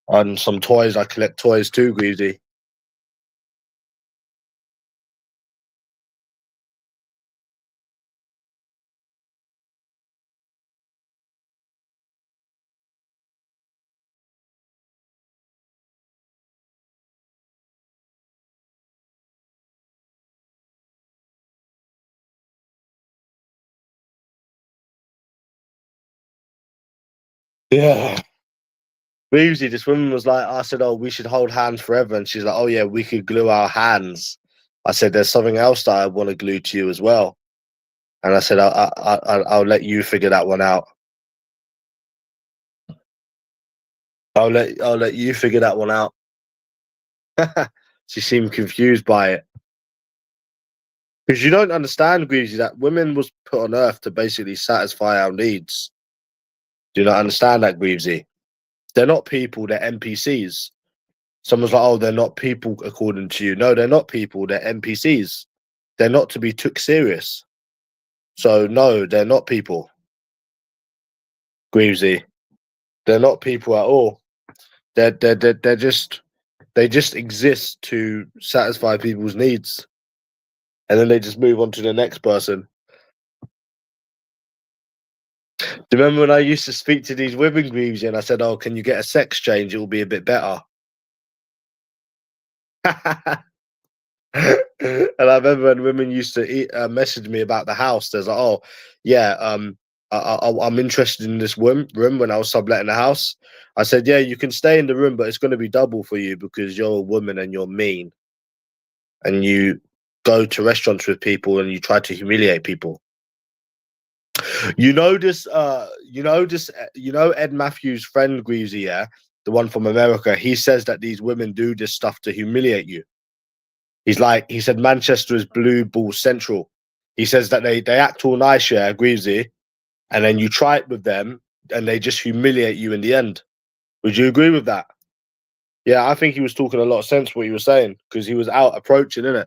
And some toys. I collect toys too, Greavesy. Yeah. Greavesy, this woman was like, I said, oh, we should hold hands forever. And she's like, oh, yeah, we could glue our hands. I said, there's something else that I want to glue to you as well. And I said, I'll let you figure that one out. I'll let you figure that one out. She seemed confused by it. Because you don't understand, Greavesy, that women was put on earth to basically satisfy our needs. Do you not understand that, Greavesy? They're not people, they're NPCs. Someone's like, oh, they're not people according to you. No, they're not people, they're NPCs. They're not to be took serious. So no, they're not people. Greavesy. They're not people at all. They're just they just exist to satisfy people's needs. And then they just move on to the next person. Do you remember when I used to speak to these women, Greavesy, and I said, oh, can you get a sex change? It will be a bit better. And I remember when women used to message me about the house. There's like, oh, yeah, I'm interested in this room when I was subletting the house. I said, yeah, you can stay in the room, but it's going to be double for you because you're a woman and you're mean, and you go to restaurants with people and you try to humiliate people. You know this. You know Ed Matthews' friend Greavesy, yeah, the one from America. He says that these women do this stuff to humiliate you. He said Manchester is blue ball central. He says that they act all nice, yeah, Greavesy, and then you try it with them and they just humiliate you in the end. Would you agree with that? Yeah, I think he was talking a lot of sense what he was saying because he was out approaching, innit?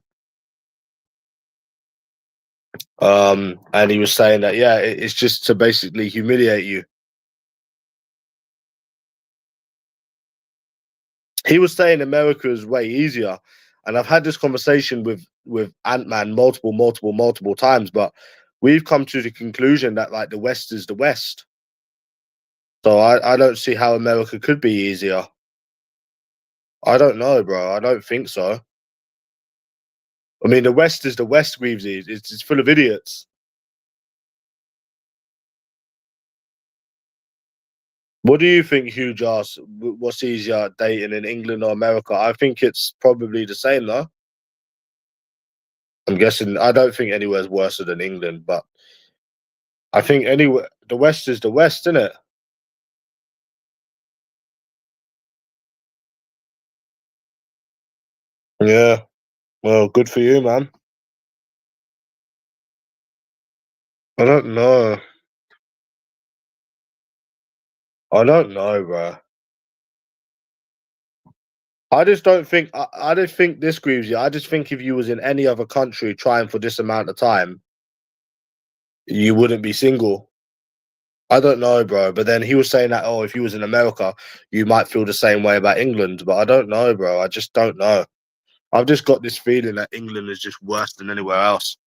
And he was saying that, yeah, it's just to basically humiliate you. He was saying America is way easier. And I've had this conversation with Ant-Man multiple times, but we've come to the conclusion that like the West is the West. So I don't see how America could be easier. I don't know, bro. I don't think so. I mean, the West is the West, Greavesy. It's full of idiots. What do you think, Huge ass? What's easier, dating in England or America? I think it's probably the same, though. I'm guessing. I don't think anywhere's worse than England, but I think anywhere the West is the West, isn't it? Yeah. Well, good for you, man. I don't know. I don't know, bro. I just don't think. I just think this grieves you. I just think if you was in any other country trying for this amount of time, you wouldn't be single. I don't know, bro. But then he was saying that, oh, if you was in America, you might feel the same way about England. But I don't know, bro. I just don't know. I've just got this feeling that England is just worse than anywhere else.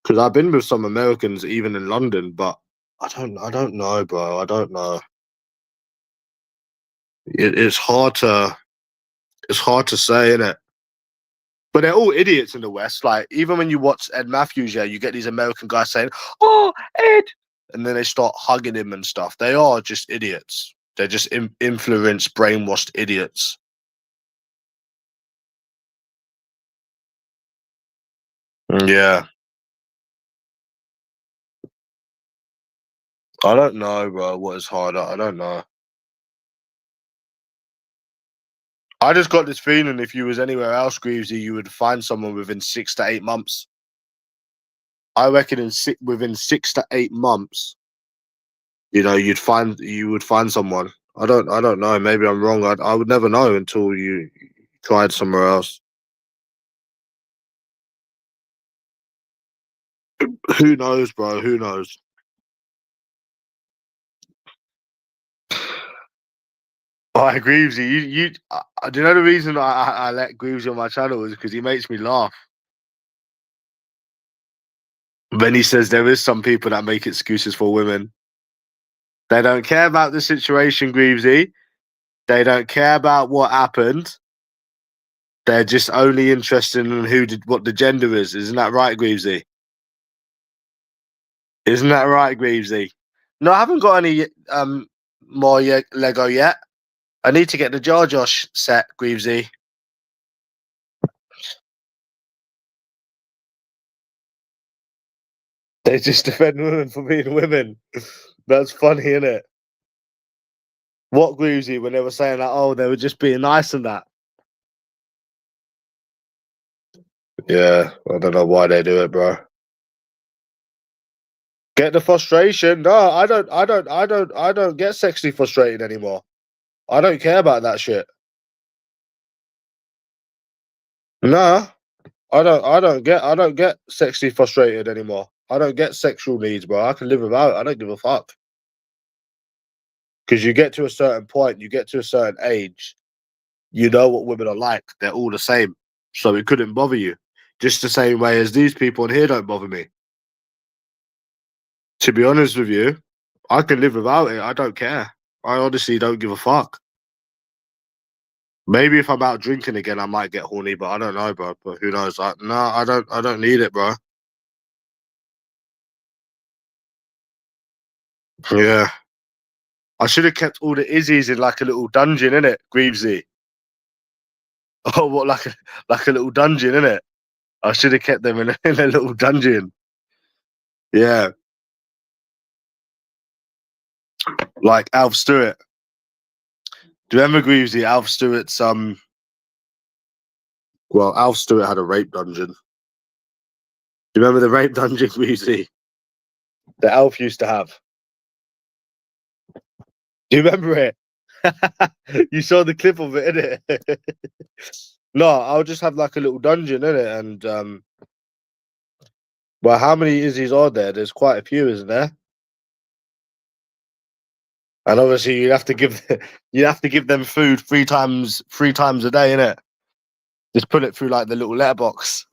Because I've been with some Americans, even in London, but I don't know, bro. I don't know. It's hard to say, innit? But they're all idiots in the West. Like even when you watch Ed Matthews, yeah, you get these American guys saying, "Oh, Ed," and then they start hugging him and stuff. They are just idiots. They're just influenced, brainwashed idiots. Yeah, I don't know, bro. What is harder? I don't know. I just got this feeling if you was anywhere else, Greavesy, you would find someone within 6 to 8 months. I reckon within 6 to 8 months, you would find someone. I don't know. Maybe I'm wrong. I would never know until you tried somewhere else. Who knows, bro? Who knows? Oh, I agree with you. Do you know the reason I let Greaves on my channel is because he makes me laugh. When he says there is some people that make excuses for women. They don't care about the situation, Greavesy. They don't care about what happened. They're just only interested in what the gender is. Isn't that right, Greavesy? Isn't that right, Greavesy? No, I haven't got any more Lego yet. I need to get the Jar Josh set, Greavesy. They just defend women for being women. That's funny, isn't it? What, Greavesy, when they were saying that, oh, they were just being nice and that. Yeah, I don't know why they do it, bro. Get the frustration. No, I don't get sexually frustrated anymore. I don't care about that shit. Nah, I don't get sexually frustrated anymore. I don't get sexual needs, bro. I can live without it. I don't give a fuck. Because you get to a certain point, you get to a certain age, you know what women are like. They're all the same. So it couldn't bother you. Just the same way as these people in here don't bother me. To be honest with you, I can live without it. I don't care. I honestly don't give a fuck. Maybe if I'm out drinking again, I might get horny, but I don't know, bro. But who knows? No, I don't need it, bro. Yeah. I should have kept all the Izzies in like a little dungeon, innit, Greavesy? Oh, what, like a little dungeon, innit? I should have kept them in a little dungeon. Yeah. Like Alf Stewart. Do you remember, Greavesy, Alf Stewart's well, Alf Stewart had a rape dungeon. Do you remember the rape dungeon, Greavesy? That Alf used to have? Do you remember it? You saw the clip of it, innit? No, I'll just have like a little dungeon, innit? And well, how many Izzies are there? There's quite a few, isn't there? And obviously you have to give them food three times a day, innit? Just put it through like the little letterbox.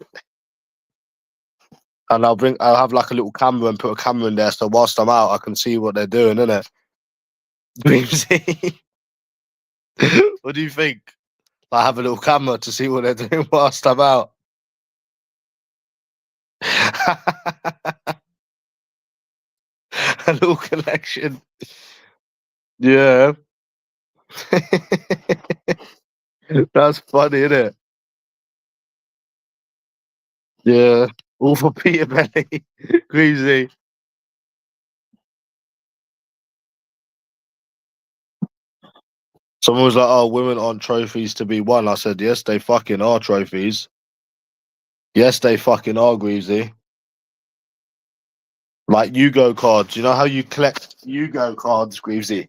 And I'll have like a little camera and put a camera in there so whilst I'm out I can see what they're doing, innit? Dreamsy. What do you think? I have a little camera to see what they're doing whilst I'm out. A little collection. Yeah. That's funny, isn't it? Yeah. All for Peter Belly. Greasy. Someone was like, oh, women aren't trophies to be won. I said, yes, they fucking are trophies. Yes, they fucking are, Greasy. Like Yugo cards. You know how you collect Yugo cards, Greasy?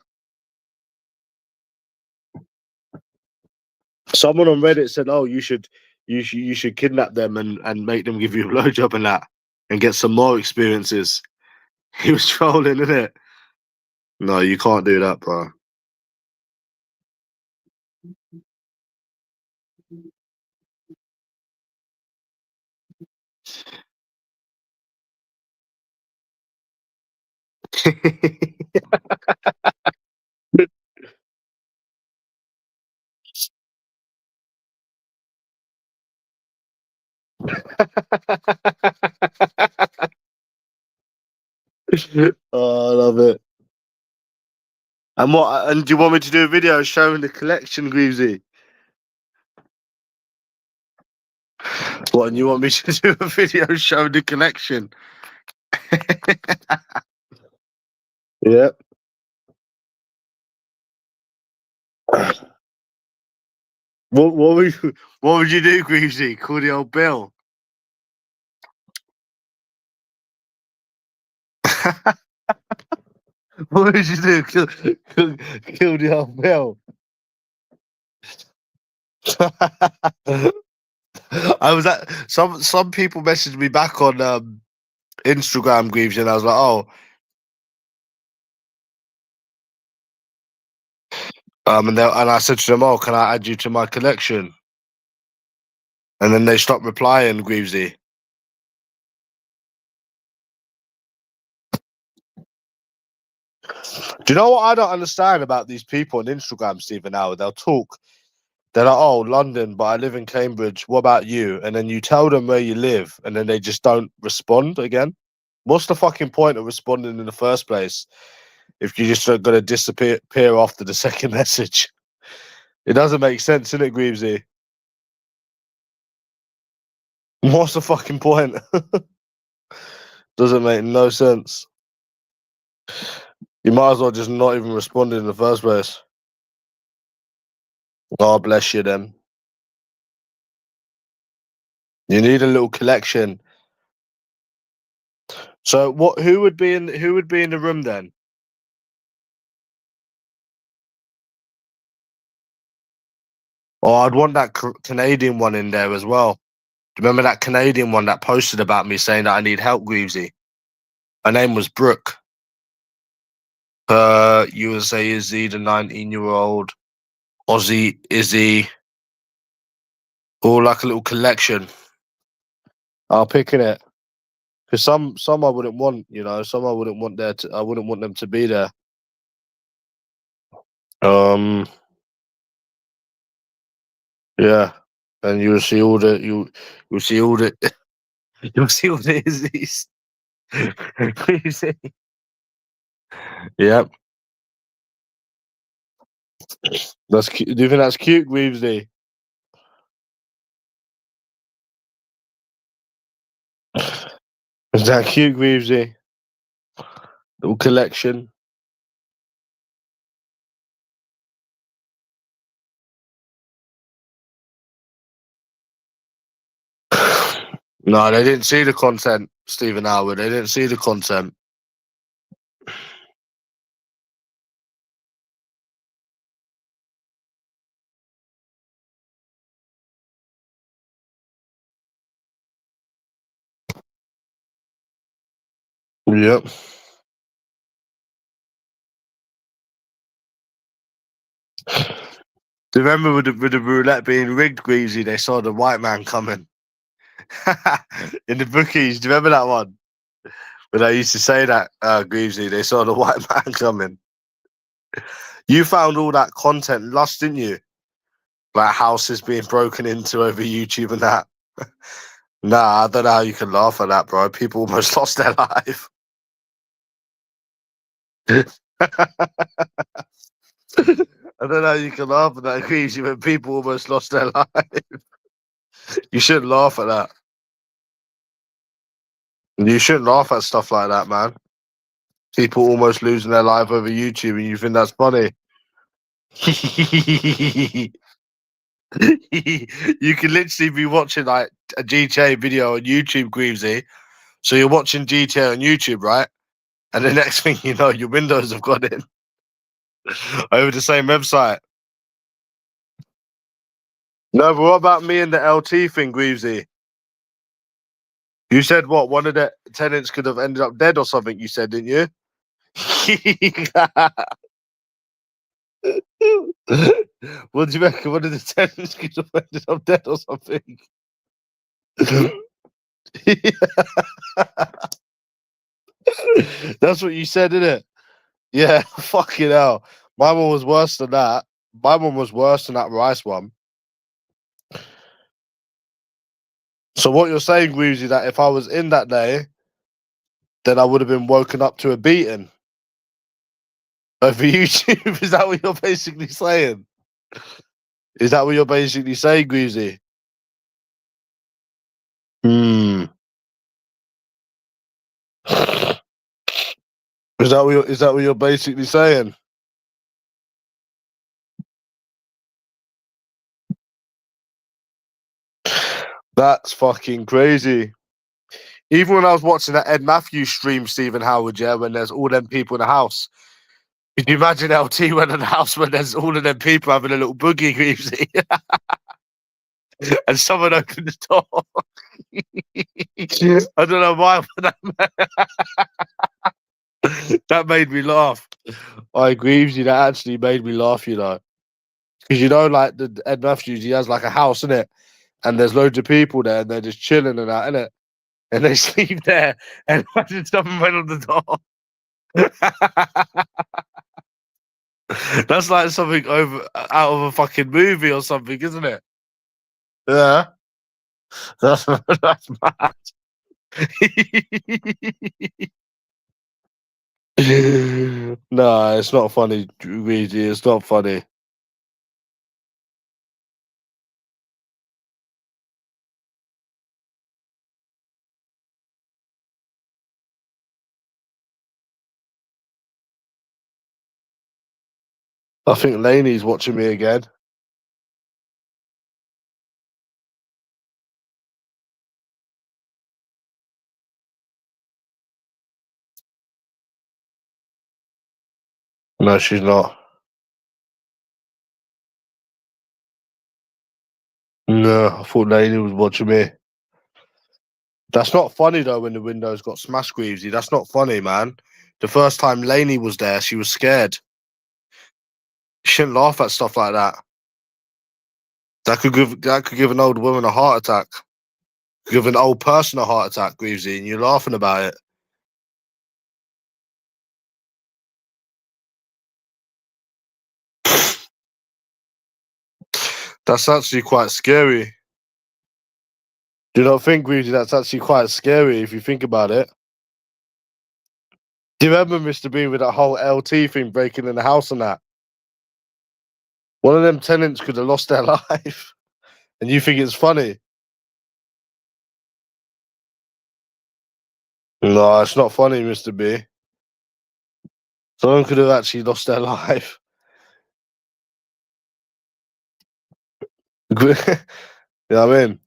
Someone on Reddit said, oh, you should kidnap them and make them give you a blowjob and that and get some more experiences. He was trolling, isn't it? No, you can't do that, bro. Oh, I love it. And what? And do you want me to do a video showing the collection, Greavesy? What? And you want me to do a video showing the collection? Yeah. What would you do, Greavesy? Call the old Bill. What did you do? Kill the old male. I was at some people messaged me back on Instagram, Greaves, and I was like, oh, and I said to them, oh, can I add you to my collection? And then they stopped replying, Greavesy. Do you know what I don't understand about these people on Instagram, Stephen Howard? They'll talk. They're like, oh, London, but I live in Cambridge. What about you? And then you tell them where you live, and then they just don't respond again. What's the fucking point of responding in the first place if you're just going to disappear after the second message? It doesn't make sense, innit, Greavesy? What's the fucking point? Doesn't make no sense. You might as well just not even respond in the first place. God bless you, then. You need a little collection. So, who would be in the room then? Oh, I'd want that Canadian one in there as well. Do you remember that Canadian one that posted about me saying that I need help, Greavesy? Her name was Brooke. USA Izzy, the 19-year-old Aussie Izzy. All like a little collection. I'll pick it. Because some I wouldn't want, some I wouldn't want I wouldn't want them to be there. Yeah. And you'll see all the you'll see all the you'll see all the Izzies. Yep. That's cute. Do you think that's cute, Greavesy? Is that cute, Greavesy? Little collection. No, they didn't see the content, Stephen Howard. They didn't see the content. Yep. Do you remember with the roulette being rigged, Greavesy, they saw the white man coming? In the bookies, do you remember that one? When I used to say that, Greavesy, they saw the white man coming. You found all that content lost, didn't you? Like houses being broken into over YouTube and that. Nah, I don't know how you can laugh at that, bro. People almost lost their life. I don't know how you can laugh at that, Greavesy, when people almost lost their life. You shouldn't laugh at that. You shouldn't laugh at stuff like that, man. People almost losing their life over YouTube, and you think that's funny. You can literally be watching like a GTA video on YouTube, Greavesy. So you're watching GTA on YouTube, right? And the next thing you know, your Windows have got in over the same website. No, but what about me and the LT thing, Greavesy? You said what? One of the tenants could have ended up dead or something. You said, didn't you? What do you reckon? One of the tenants could have ended up dead or something. That's what you said, isn't it? Yeah, fucking hell. My one was worse than that. My one was worse than that rice one. So what you're saying, Greavesy, that if I was in that day, then I would have been woken up to a beating over YouTube. Is that what you're basically saying? Is that what you're basically saying, Greavesy? Hmm. Is that what you're basically saying? That's fucking crazy. Even when I was watching that Ed Matthews stream, Stephen Howard, yeah, when there's all them people in the house, Can you imagine LT went in the house when there's all of them people having a little boogie, Greavesy, and someone opened the door? I don't know why, but that made me laugh. I Greavesy, that actually made me laugh, you know. Because you know, like the Ed Matthews, he has like a house, innit? And there's loads of people there, and they're just chilling and that, innit? And they sleep there, and imagine someone went on the door. That's like something out of a fucking movie or something, isn't it? Yeah, that's mad. No, it's not funny, Luigi. It's not funny. I think Laney's watching me again. No, she's not. No, I thought Laney was watching me. That's not funny though when the windows got smashed, Greavesy. That's not funny, man. The first time Laney was there, she was scared. You shouldn't laugh at stuff like that. That could give an old woman a heart attack. Give an old person a heart attack, Greavesy, and you're laughing about it. That's actually quite scary. Do you not think, Greavesy, that's actually quite scary if you think about it? Do you remember Mr. Bean with that whole LT thing breaking in the house and that? One of them tenants could have lost their life. And you think it's funny? No, it's not funny, Mr. B. Someone could have actually lost their life. You know what I mean?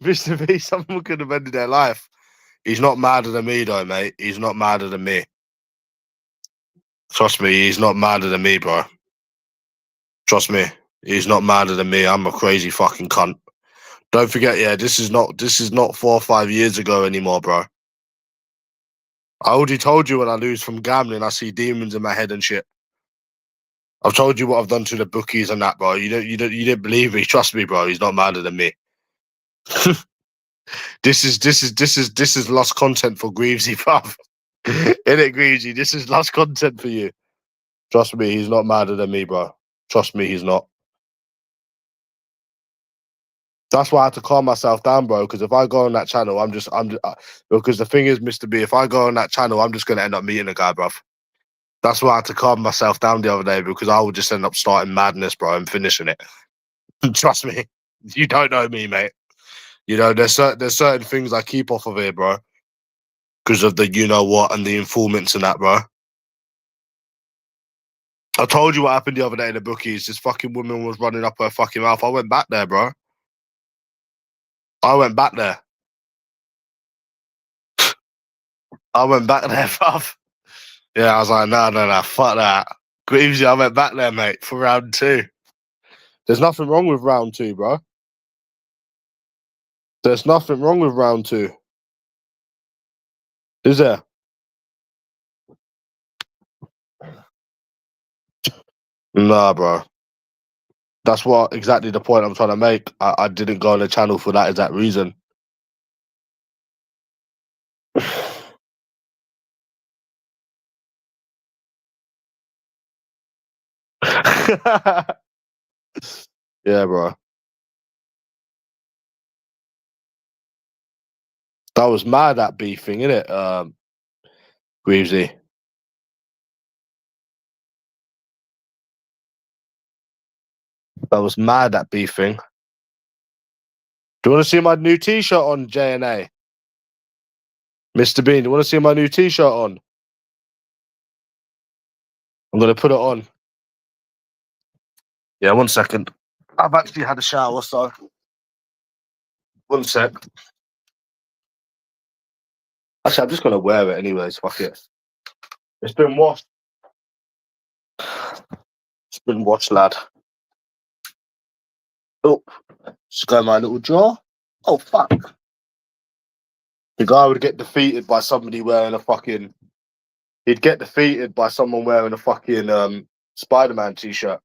Mr. B, someone could have ended their life. He's not madder than me, though, mate. He's not madder than me. Trust me, he's not madder than me, bro. Trust me, he's not madder than me. I'm a crazy fucking cunt. Don't forget, yeah, this is not 4 or 5 years ago anymore, bro. I already told you when I lose from gambling, I see demons in my head and shit. I've told you what I've done to the bookies and that, bro. You didn't believe me. Trust me, bro. He's not madder than me. This is lost content for Greavesy, bruv. Innit, Greavesy? This is lost content for you. Trust me, he's not madder than me, bro. Trust me, he's not. That's why I had to calm myself down, bro. Because if I go on that channel, because the thing is, Mr. B, if I go on that channel, I'm just gonna end up meeting a guy, bruv. That's why I had to calm myself down the other day because I would just end up starting madness, bro, and finishing it. Trust me, you don't know me, mate. You know, there's certain things I keep off of here, bro, because of the you know what and the informants and that, bro. I told you what happened the other day in the bookies. This fucking woman was running up her fucking mouth. I went back there, bro. I went back there. I went back there, bruv. Yeah, I was like, no, fuck that. Greavesy, I went back there, mate, for round 2. There's nothing wrong with round 2, bro. There's nothing wrong with round 2. Is there? Nah, bro. That's what exactly the point I'm trying to make. I didn't go on the channel for that exact reason. Yeah, bro. That was mad, that beef thing, innit? Greavesy. That was mad, that beef thing. Do you want to see my new t-shirt on, J&A? Mr. Bean, do you want to see my new t-shirt on? I'm going to put it on. Yeah, 1 second. I've actually had a shower, so 1 sec. Actually, I'm just going to wear it anyways. Fuck it. It's been washed. It's been washed, lad. Oh, just go in my little drawer. Oh, fuck. The guy would get defeated by somebody wearing a fucking... He'd get defeated by someone wearing a fucking Spider-Man t-shirt.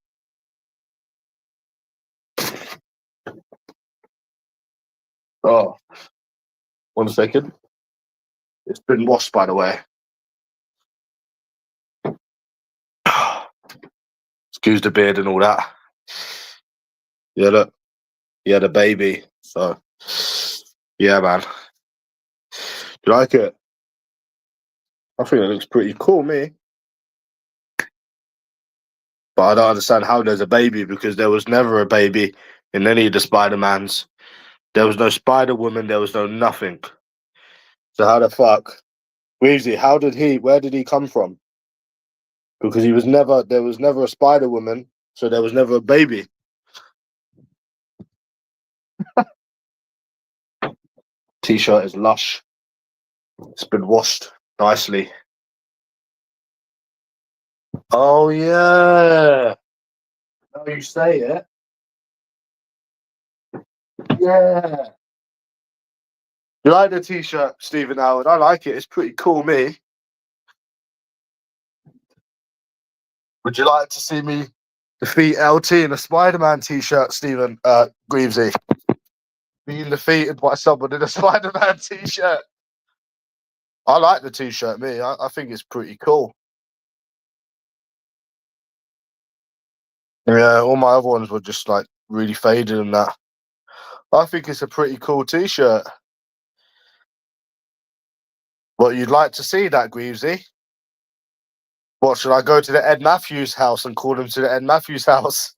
Oh, 1 second. It's been washed, by the way. Excuse the beard and all that. Yeah, look. He had a baby. So, yeah, man. Do you like it? I think it looks pretty cool, me. But I don't understand how there's a baby, because there was never a baby in any of the Spider-Mans. There was no Spider-Woman. There was no nothing. So how the fuck? Weezy, where did he come from? Because there was never a Spider-Woman, so there was never a baby. T-shirt is lush. It's been washed nicely. Oh, yeah. Now you say it. Yeah. You like the t-shirt, Stephen Howard? I like it. It's pretty cool, me. Would you like to see me defeat LT in a Spider-Man t-shirt, Stephen Greavesy? Being defeated by someone in a Spider-Man t-shirt. I like the t-shirt, me. I think it's pretty cool. Yeah, all my other ones were just like really faded and that. I think it's a pretty cool t-shirt. What, you'd like to see that, Greavesy? What, should I go to the Ed Matthews house and call him to the Ed Matthews house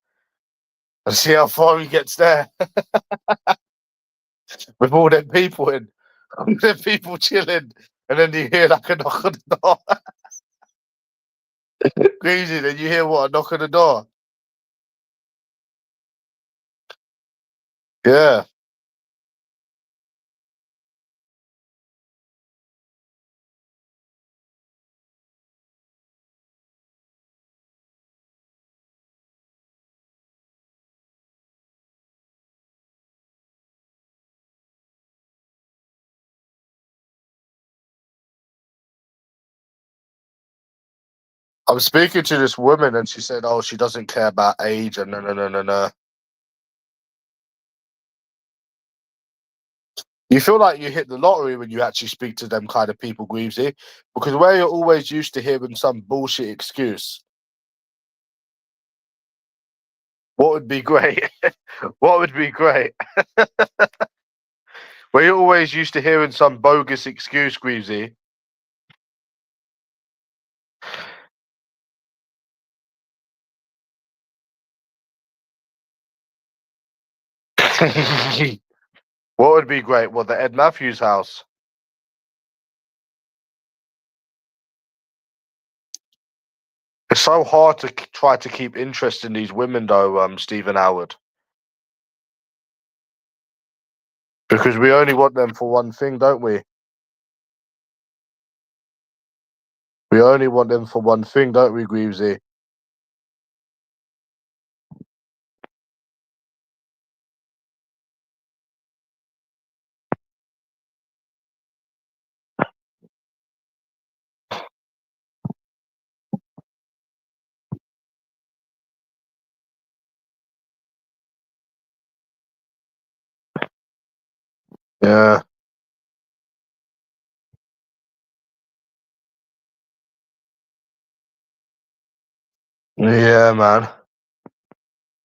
and see how far he gets there with all them people in, all them people chilling, and then you hear like a knock on the door. Greavesy, then you hear what, a knock on the door? Yeah. I'm speaking to this woman and she said, oh, she doesn't care about age and no. You feel like you hit the lottery when you actually speak to them kind of people, Greavesy, because where you're always used to hearing some bullshit excuse, what would be great? What would be great? Where you're always used to hearing some bogus excuse, Greavesy. What would be great? Well, the Ed Matthews house. It's so hard to try to keep interest in these women, though, Stephen Howard, because we only want them for one thing, don't we? We only want them for one thing, don't we, Greavesy? Yeah. Yeah, man.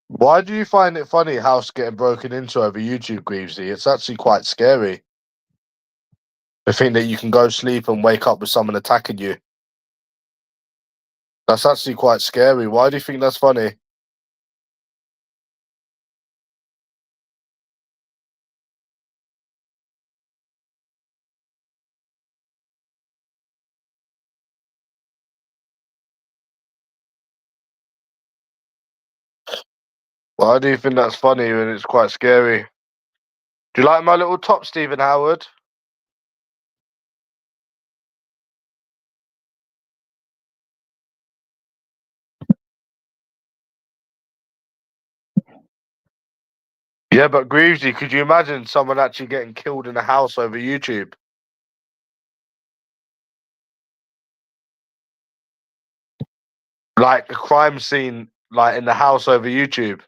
Why do you find it funny, house getting broken into over YouTube, Greavesy? It's actually quite scary. To think that you can go sleep and wake up with someone attacking you. That's actually quite scary. Why do you think that's funny? Why do you think that's funny when it's quite scary? Do you like my little top, Stephen Howard? Yeah, but Greavesy, could you imagine someone actually getting killed in a house over YouTube? Like a crime scene, like in the house over YouTube.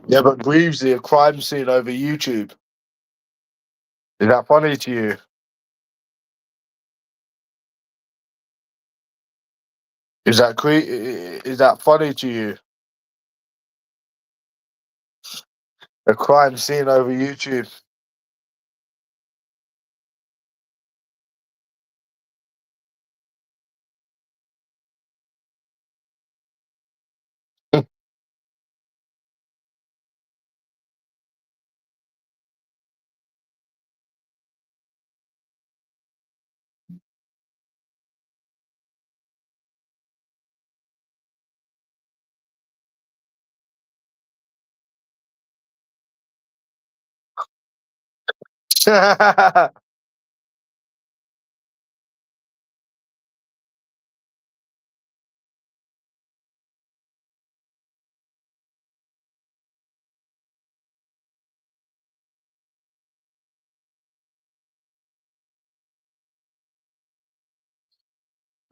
Yeah, but Greavesy, a crime scene over YouTube. Is that funny to you? Is that funny to you? A crime scene over YouTube.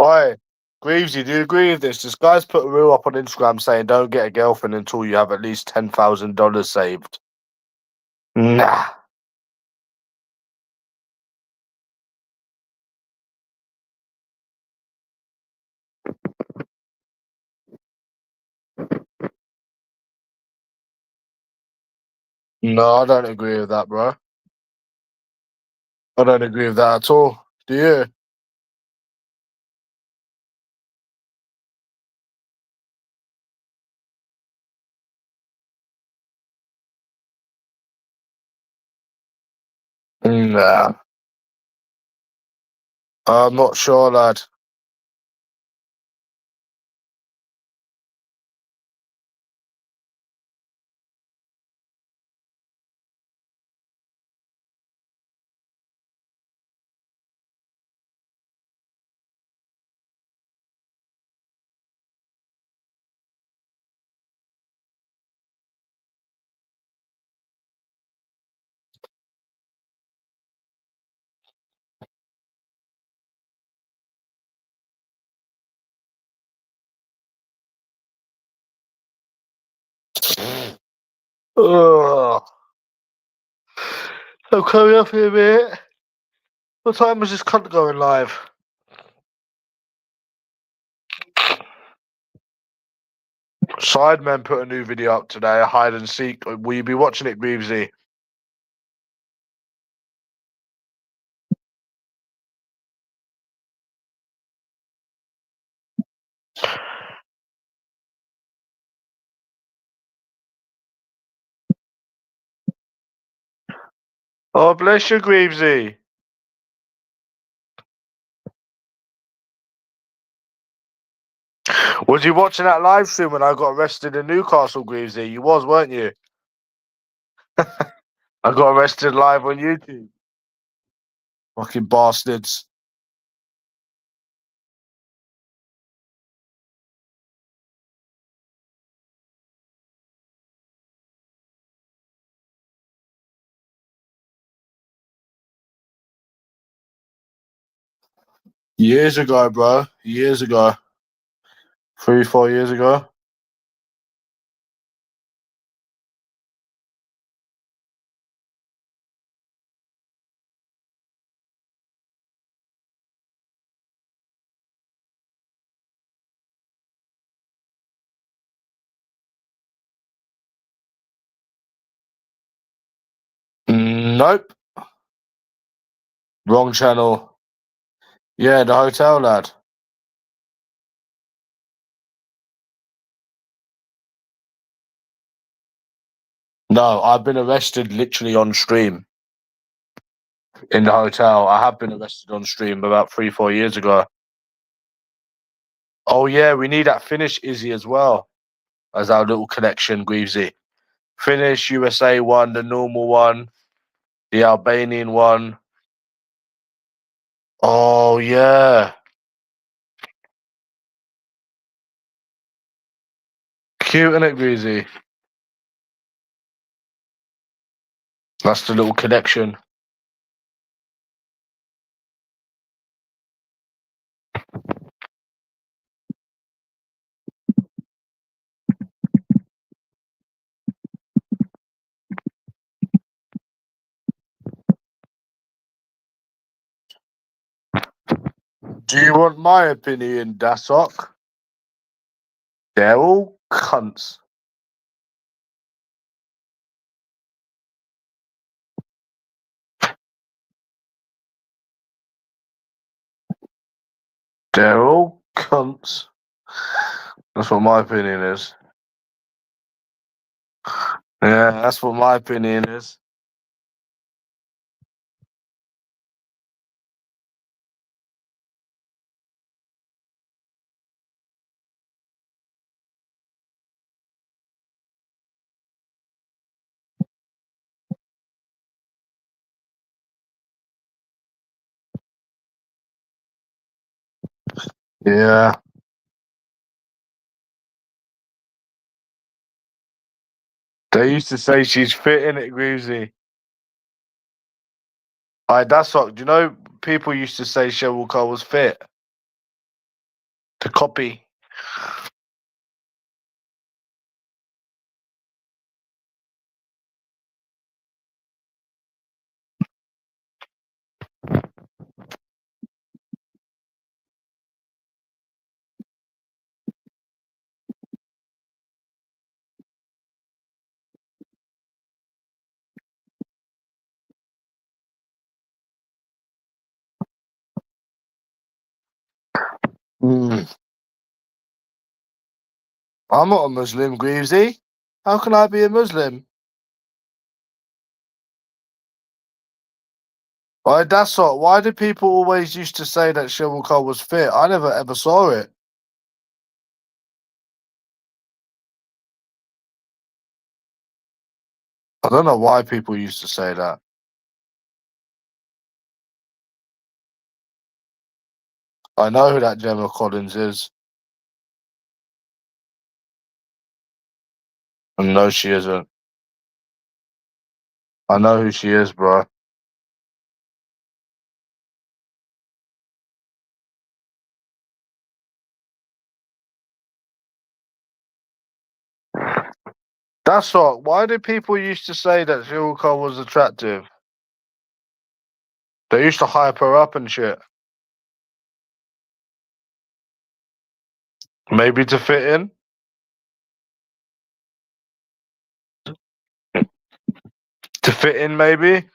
Oi, Greavesy, do you agree with this? This guy's put a reel up on Instagram saying don't get a girlfriend until you have at least $10,000 saved. Nah. No, I don't agree with that, bro. I don't agree with that at all. Do you? Nah. I'm not sure, lad. Ugh. I'm coming up here, mate. What time was this cunt going live? Sidemen put a new video up today, hide and seek. Will you be watching it, Greavesy? Oh, bless you, Greavesy. Was you watching that live stream when I got arrested in Newcastle, Greavesy? You was, weren't you? I got arrested live on YouTube. Fucking bastards. Years ago, bro. Years ago. 3, 4 years ago. Nope. Wrong channel. Yeah, the hotel, lad. No, I've been arrested literally on stream in the hotel. I have been arrested on stream about 3-4 years ago. Oh yeah, we need that Finnish Izzy as well as our little connection, Greavesy. Finnish, USA one, the normal one, the Albanian one. Oh yeah. Cute, isn't it, Greasy? That's the little connection. Do you want my opinion, Dasok? They're all cunts. They're all cunts. That's what my opinion is. Yeah, that's what my opinion is. Yeah. They used to say she's fit in it, Greavesy. That's what, do you know people used to say Cheryl Cole was fit? To copy. Mm. I'm not a Muslim, Greavesy. How can I be a Muslim? That's what. Why do people always used to say that Cheryl Cole was fit? I never ever saw it. I don't know why people used to say that. I know who that Gemma Collins is. And no, she isn't. I know who she is, bro. That's what. Why do people used to say that Cheryl Cole was attractive? They used to hype her up and shit. Maybe to fit in. To fit in, maybe.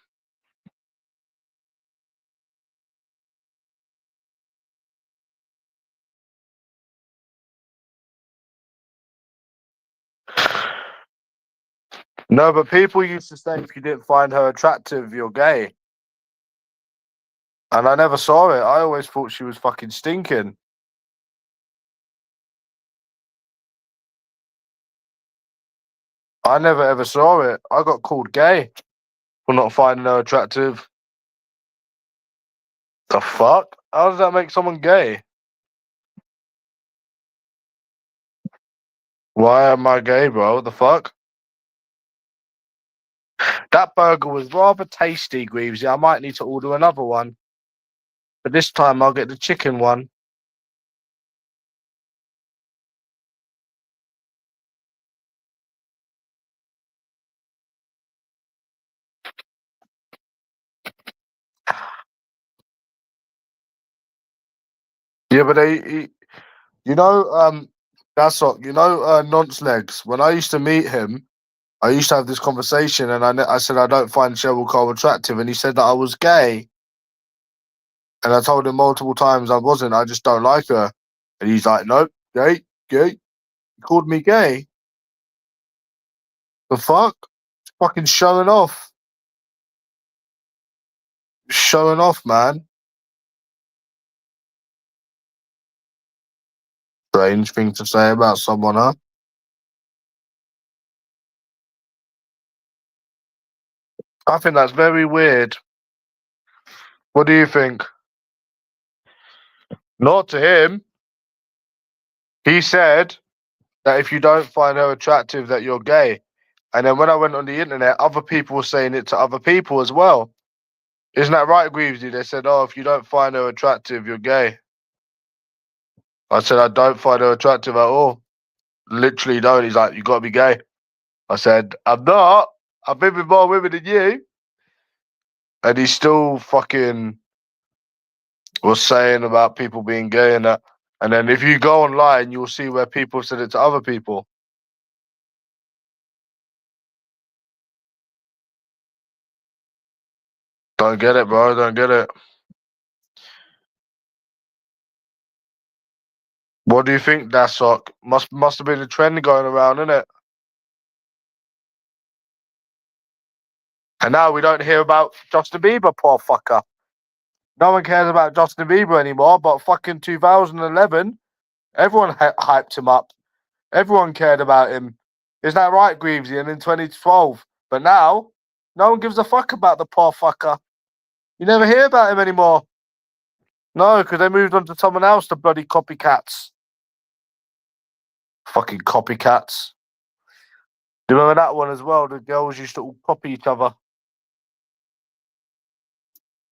No, but people used to say if you didn't find her attractive, you're gay. And I never saw it. I always thought she was fucking stinking. I never ever saw it. I got called gay for not finding her attractive. The fuck? How does that make someone gay? Why am I gay, bro? What the fuck? That burger was rather tasty, Greavesy. I might need to order another one. But this time I'll get the chicken one. Yeah, but you know, that's what, Nonce Legs. When I used to meet him, I used to have this conversation, and I said I don't find Cheryl Cole attractive, and he said that I was gay, and I told him multiple times I wasn't. I just don't like her, and he's like, nope, gay, gay. He called me gay. The fuck? Fucking showing off. Showing off, man. Strange thing to say about someone, huh? I think that's very weird. What do you think? Not to him. He said that if you don't find her attractive, that you're gay. And then when I went on the internet, other people were saying it to other people as well. Isn't that right, Greavesy? They said, oh, if you don't find her attractive, you're gay. I said, I don't find her attractive at all. Literally don't. He's like, you got to be gay. I said, I'm not. I've been with more women than you. And he still fucking was saying about people being gay and that. And then if you go online, you'll see where people said it to other people. Don't get it, bro. Don't get it. What do you think, Dasok? Must have been a trend going around, innit? And now we don't hear about Justin Bieber, poor fucker. No one cares about Justin Bieber anymore, but fucking 2011, everyone hyped him up. Everyone cared about him. Is that right, Greavesy? And in 2012. But now, no one gives a fuck about the poor fucker. You never hear about him anymore. No, because they moved on to someone else, the bloody copycats. Fucking copycats. Do you remember that one as well? The girls used to all copy each other.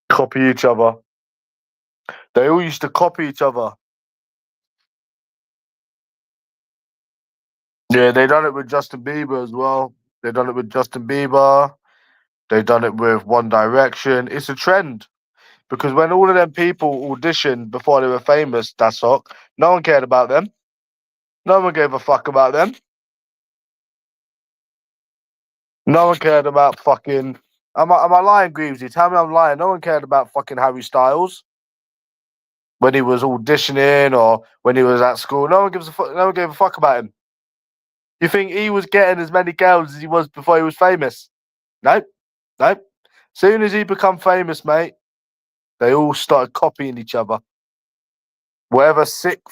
Copy each other. They all used to copy each other. Yeah, they done it with Justin Bieber as well. They done it with Justin Bieber. They done it with One Direction. It's a trend because when all of them people auditioned before they were famous, Dasok, no one cared about them. No one gave a fuck about them. No one cared about fucking. Am I lying, Greavesy? Tell me I'm lying. No one cared about fucking Harry Styles when he was auditioning or when he was at school. No one gives a fuck. No one gave a fuck about him. You think he was getting as many girls as he was before he was famous? Nope. Nope. Soon as he become famous, mate, they all started copying each other. Whatever sick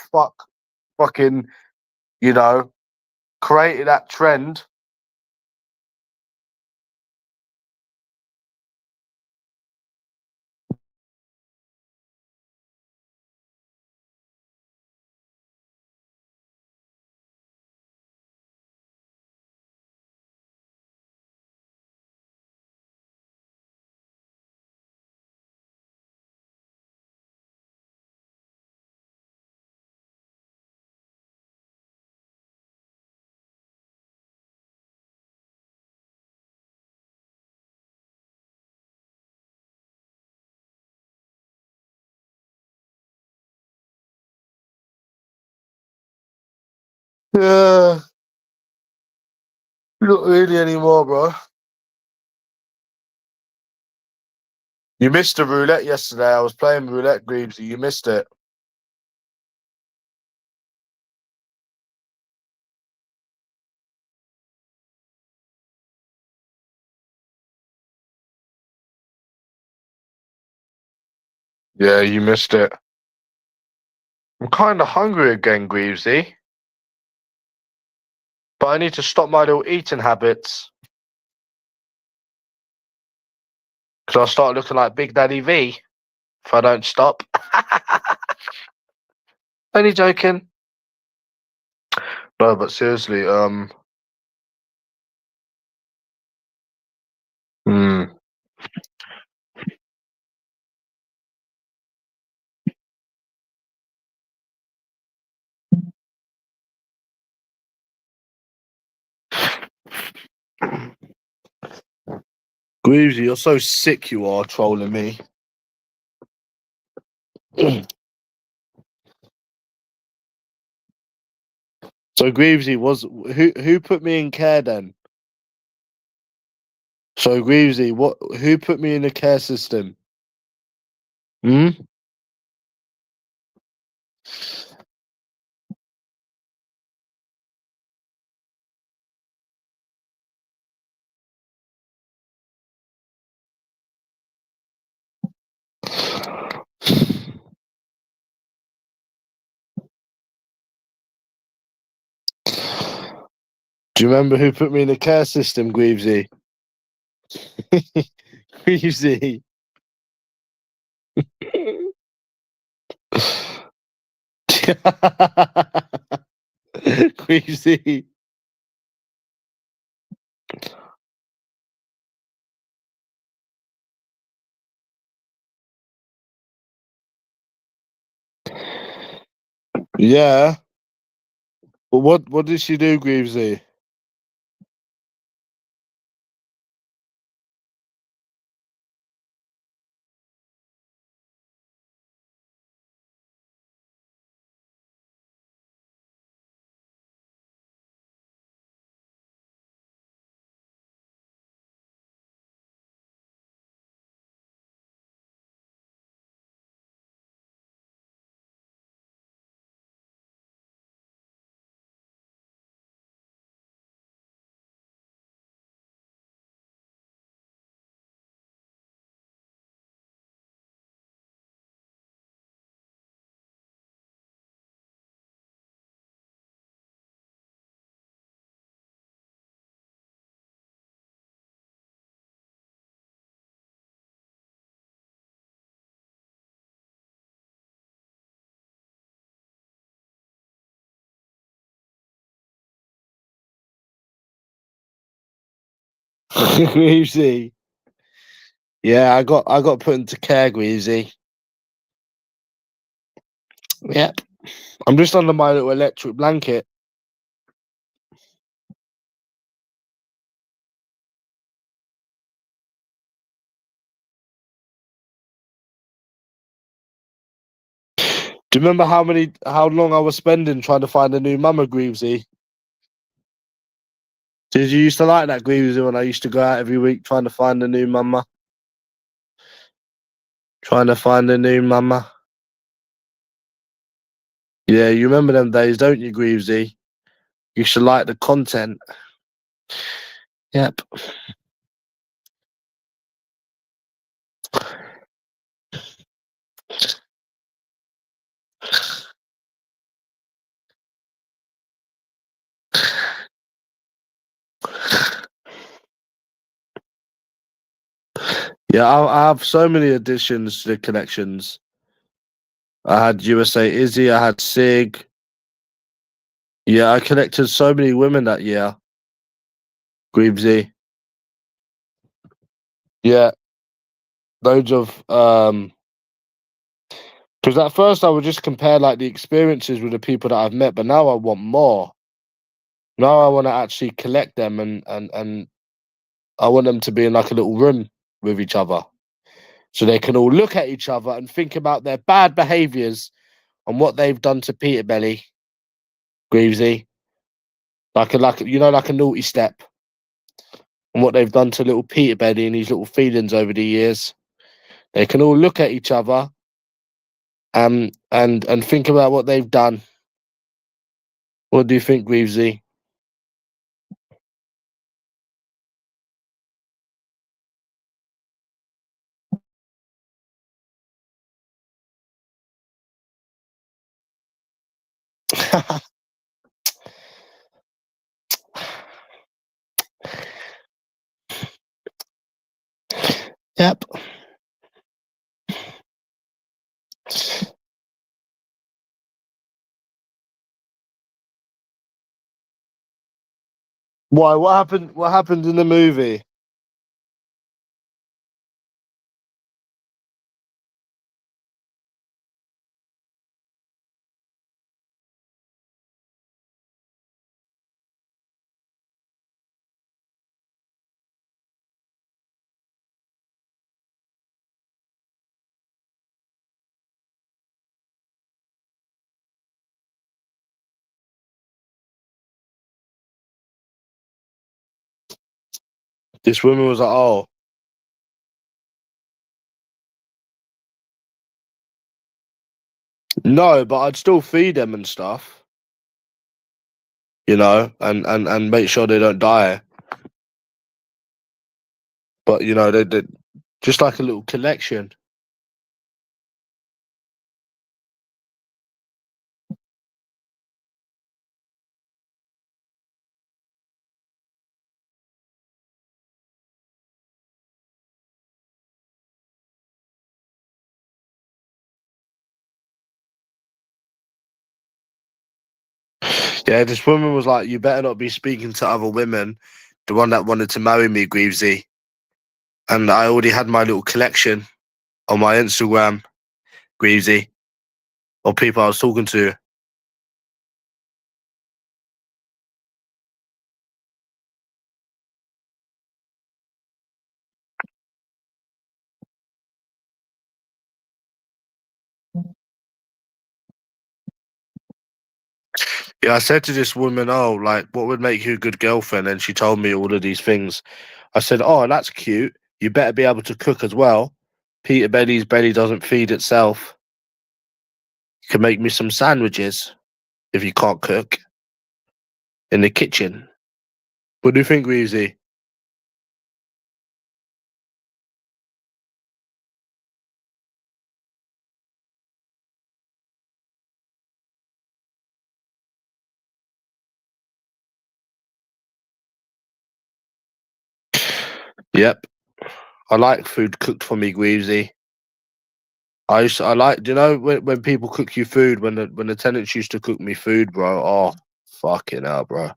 fucking, you know, created that trend. Yeah, not really anymore, bro. You missed the roulette yesterday. I was playing roulette, Greavesy. You missed it. Yeah, you missed it. I'm kind of hungry again, Greavesy. But I need to stop my little eating habits. Because I'll start looking like Big Daddy V if I don't stop. Only joking. No, but seriously, hmm. Greavesy, you're so sick you are trolling me. So Greavesy was who put me in care then? So Greavesy, who put me in the care system? Hmm? Do you remember who put me in the care system, Greavesy? Greavesy. Greavesy. Yeah. But what did she do, Greavesy? Greavesy. Yeah, I got put into care, Greavesy. Yep. I'm just under my little electric blanket. Do you remember how long I was spending trying to find a new mama, Greavesy? Did you used to like that, Greavesy, when I used to go out every week trying to find a new mama? Trying to find a new mama. Yeah, you remember them days, don't you, Greavesy? You should like the content. Yep. Yeah, I have so many additions to the collections. I had USA Izzy, I had Sig. Yeah, I collected so many women that year, Greavesy. Yeah, loads of because at first I would just compare like the experiences with the people that I've met, but now I want more. Now I want to actually collect them and I want them to be in like a little room with each other. So they can all look at each other and think about their bad behaviours and what they've done to Peter Belly, Greavesy. Like a naughty step. And what they've done to little Peter Belly and his little feelings over the years. They can all look at each other and think about what they've done. What do you think, Greavesy? Yep. Why? What happened? What happened in the movie? This woman was like, "Oh, no," but I'd still feed them and stuff, and make sure they don't die. But they just like a little collection. Yeah, this woman was like, "You better not be speaking to other women." The one that wanted to marry me, Greavesy, and I already had my little collection on my Instagram, Greavesy, of people I was talking to. Yeah, I said to this woman, "Oh, like, what would make you a good girlfriend?" And she told me all of these things. I said, "Oh, that's cute. You better be able to cook as well. Peter Belly's belly doesn't feed itself. You can make me some sandwiches if you can't cook in the kitchen." What do you think, Reezy? Yep, I like food cooked for me, Greavesy. I like, do you know when people cook you food, when the tenants used to cook me food, bro? Oh, fucking hell, bro.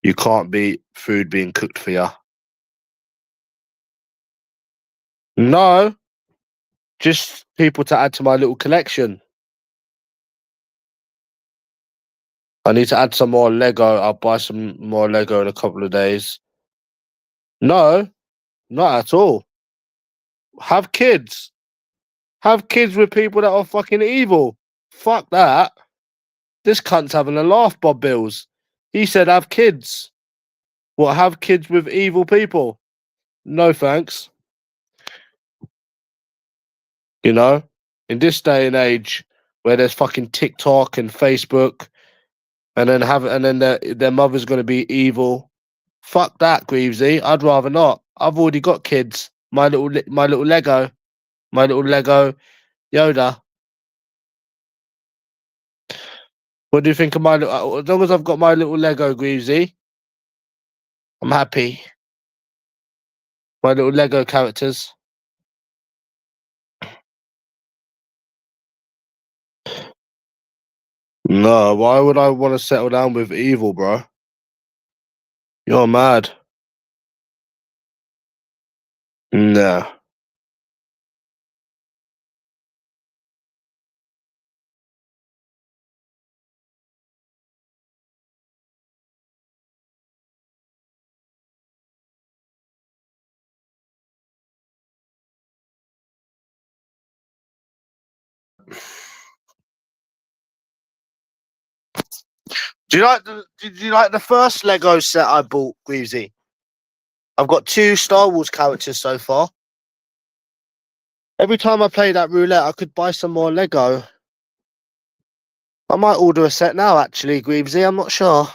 You can't beat food being cooked for you. No, just people to add to my little collection. I need to add some more Lego. I'll buy some more Lego in a couple of days. No, not at all. Have kids. Have kids with people that are fucking evil. Fuck that. This cunt's having a laugh, Bob Bills. He said have kids. What, have kids with evil people? No thanks. You know? In this day and age where there's fucking TikTok and Facebook and then their mother's gonna be evil. Fuck that, Greavesy. I'd rather not. I've already got kids. My little Lego. My little Lego Yoda. What do you think of my little as long as I've got my little Lego, Greavesy, I'm happy. My little Lego characters. No, why would I want to settle down with evil, bro? You're mad. Nah. Did you like the first Lego set I bought, Greavesy? I've got 2 Star Wars characters so far. Every time I play that roulette, I could buy some more Lego. I might order a set now, actually, Greavesy. I'm not sure.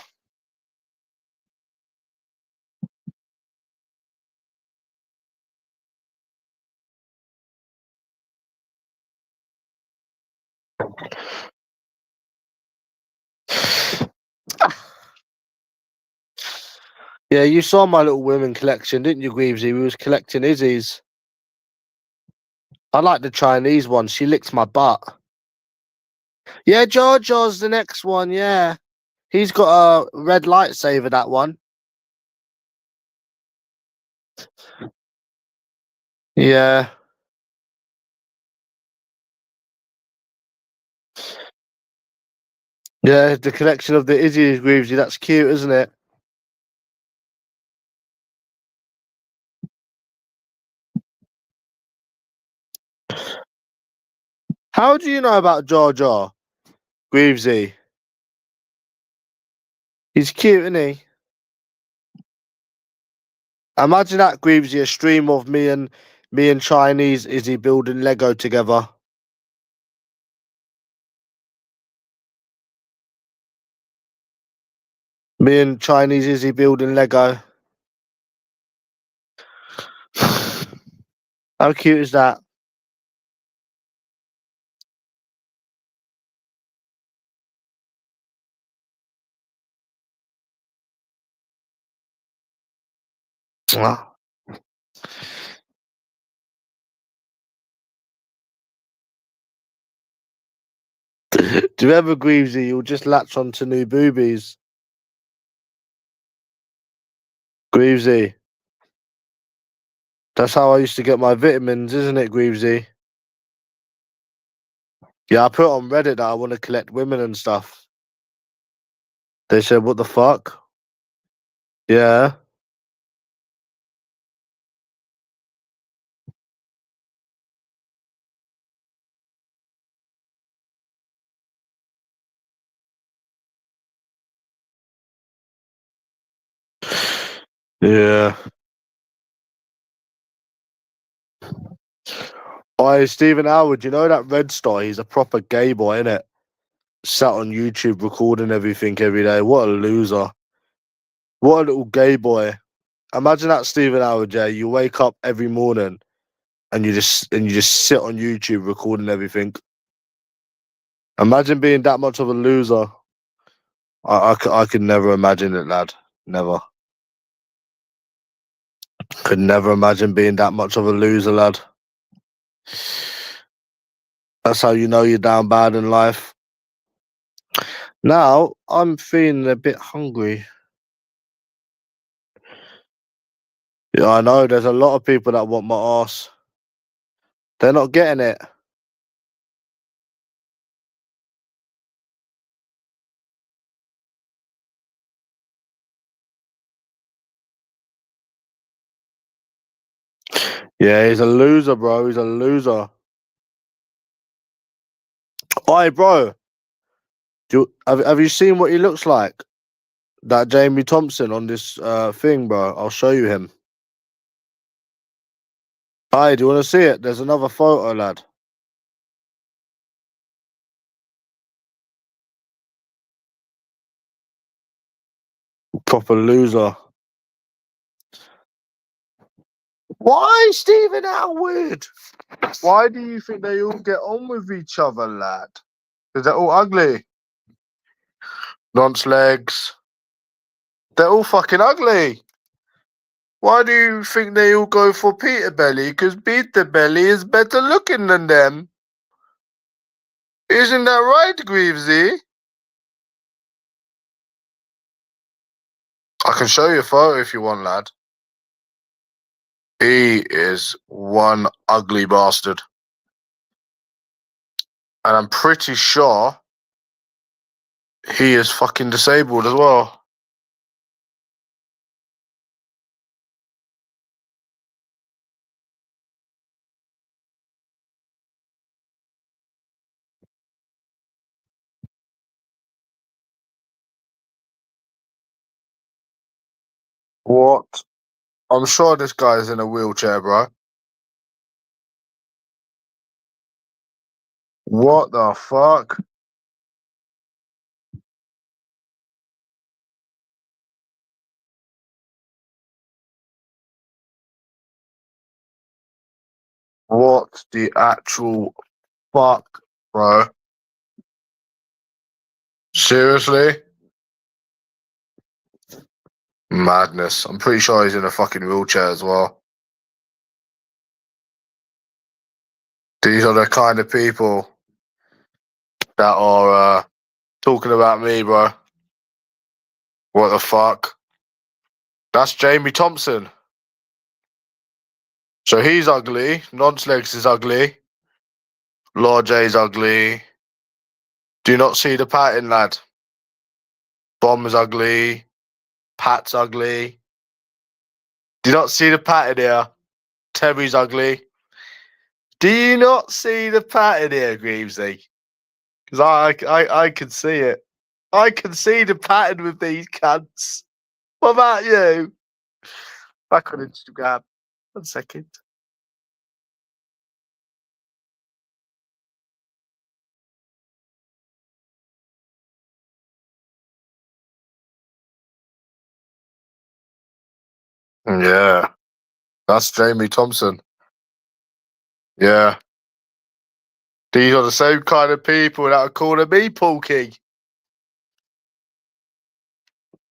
Yeah, you saw my little women collection, didn't you, Greavesy? We was collecting Izzy's. I like the Chinese one. She licked my butt. Yeah, Jar Jar's the next one. Yeah, he's got a red lightsaber. That one. Yeah, yeah. The collection of the Izzy's, Greavesy. That's cute, isn't it? How do you know about Jar Jar, Greavesy? He's cute, isn't he? Imagine that, Greavesy, a stream of me and Chinese Izzy building Lego together. Me and Chinese Izzy building Lego. How cute is that? do, Do you ever, Greavesy, you'll just latch onto new boobies? Greavesy. That's how I used to get my vitamins, isn't it, Greavesy? Yeah, I put on Reddit that I want to collect women and stuff. They said, what the fuck? Yeah. Yeah. Oh, Stephen Howard, you know that Red Star? He's a proper gay boy, innit? Sat on YouTube recording everything every day. What a loser. What a little gay boy. Imagine that, Stephen Howard, yeah. You wake up every morning and you just sit on YouTube recording everything. Imagine being that much of a loser. I could never imagine it, lad. Never. Could never imagine being that much of a loser, lad. That's how you know you're down bad in life. Now, I'm feeling a bit hungry. Yeah, I know. There's a lot of people that want my ass. They're not getting it. Yeah, he's a loser, bro. He's a loser. Oi, bro. Have you seen what he looks like? That Jamie Thompson on this thing, bro. I'll show you him. Hi, do you want to see it? There's another photo, lad. Proper loser. Why, Stephen Howard? Why do you think they all get on with each other, lad? Because they're all ugly. Nonce legs. They're all fucking ugly. Why do you think they all go for Peter Belly? Because Peter Belly is better looking than them. Isn't that right, Greavesy? I can show you a photo if you want, lad. He is one ugly bastard. And I'm pretty sure he is fucking disabled as well. What? I'm sure this guy's in a wheelchair, bro. What the fuck? What the actual fuck, bro? Seriously? Madness. I'm pretty sure he's in a fucking wheelchair as well. These are the kind of people that are talking about me, bro. What the fuck? That's Jamie Thompson. So he's ugly. Nonce legs is ugly. Law J's ugly. Do you not see the pattern, lad? Bomb's ugly. Pat's ugly. Do you not see the pattern here? Terry's ugly. Do you not see the pattern here, Greavesy? Because I can see it. I can see the pattern with these cunts. What about you? Back on Instagram. 1 second. Yeah. That's Jamie Thompson. Yeah. These are the same kind of people that are calling me Porky.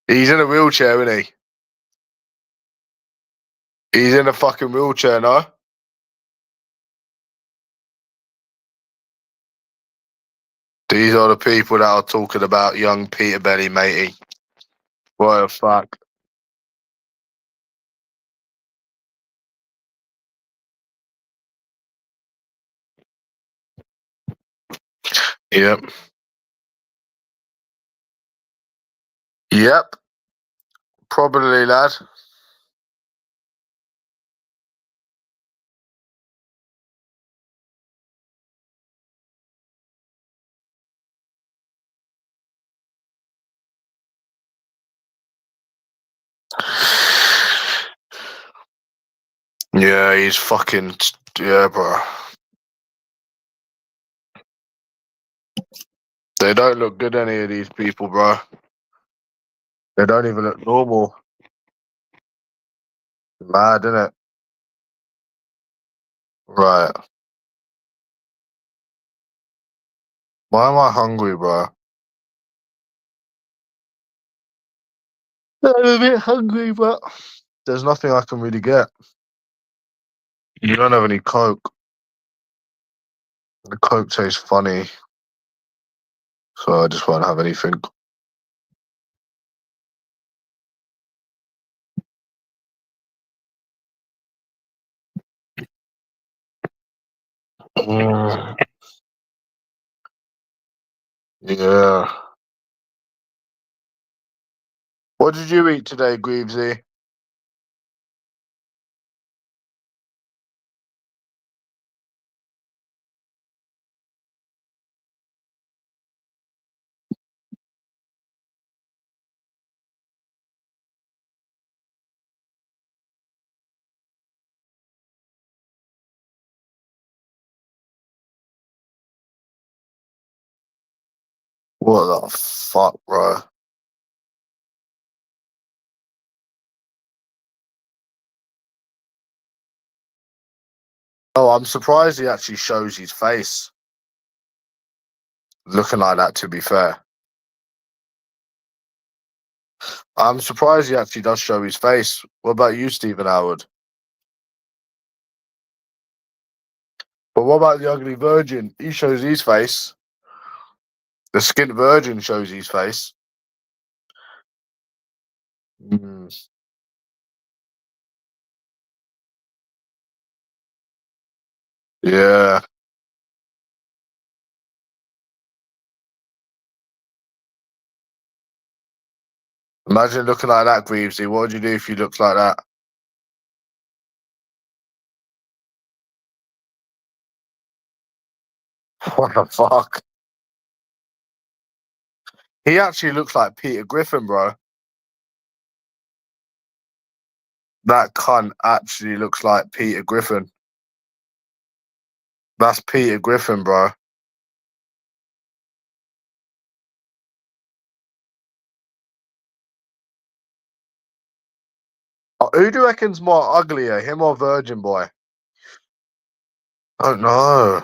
He's in a wheelchair, isn't he? He's in a fucking wheelchair, no? These are the people that are talking about young Peter Belly, matey. What the fuck? Yep. Yep. Probably, lad. Yeah, he's fucking. Yeah, bro. They don't look good, any of these people, bro. They don't even look normal. Mad, innit? Right. Why am I hungry, bro? I'm a bit hungry, but there's nothing I can really get. You don't have any Coke. The Coke tastes funny, so I just won't have anything. Mm, yeah. What did you eat today, Greavesy? What the fuck, bro? Oh, I'm surprised he actually shows his face looking like that, to be fair. I'm surprised he actually does show his face. What about you, Stephen Howard? But what about the ugly virgin? He shows his face. The skint virgin shows his face. Mm, yeah. Imagine looking like that, Greavesy. What would you do if you looked like that? What the fuck? He actually looks like Peter Griffin, bro. That cunt actually looks like Peter Griffin. That's Peter Griffin, bro. Who do you reckon's more uglier, him or Virgin Boy? I don't know.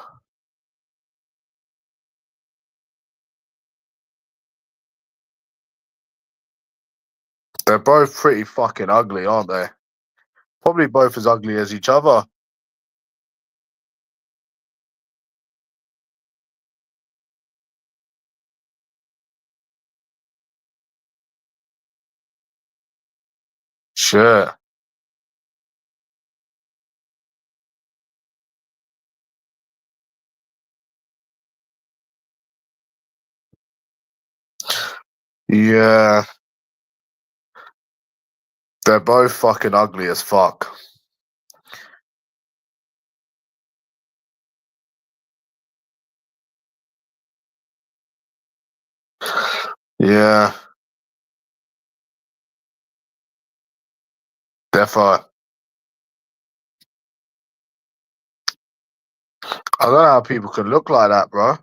They're both pretty fucking ugly, aren't they? Probably both as ugly as each other. Shit. Yeah. They're both fucking ugly as fuck. Yeah. Defo. I don't know how people can look like that, bro.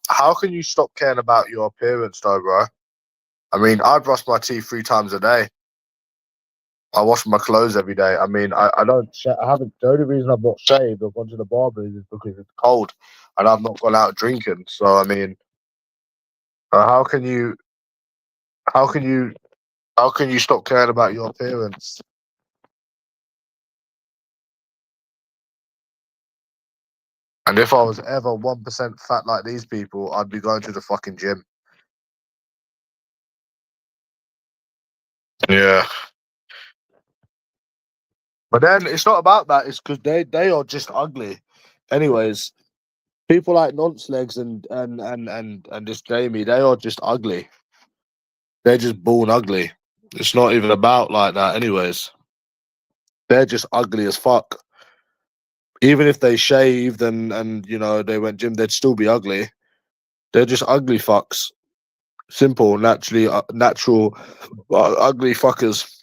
How can you stop caring about your appearance, though, bro? I mean, I brush my teeth 3 times a day. I wash my clothes every day. I mean, I don't. I haven't. The only reason I've not shaved or gone to the barber is because it's cold, and I've not gone out drinking. So I mean, how can you? How can you? How can you stop caring about your appearance? And if I was ever 1% fat like these people, I'd be going to the fucking gym. Yeah. But then it's not about that. It's because they are just ugly. Anyways, people like Nonce Legs and this Jamie, they are just ugly. They're just born ugly. It's not even about like that. Anyways, they're just ugly as fuck. Even if they shaved and you know they went gym, they'd still be ugly. They're just ugly fucks. Simple, naturally, natural, ugly fuckers.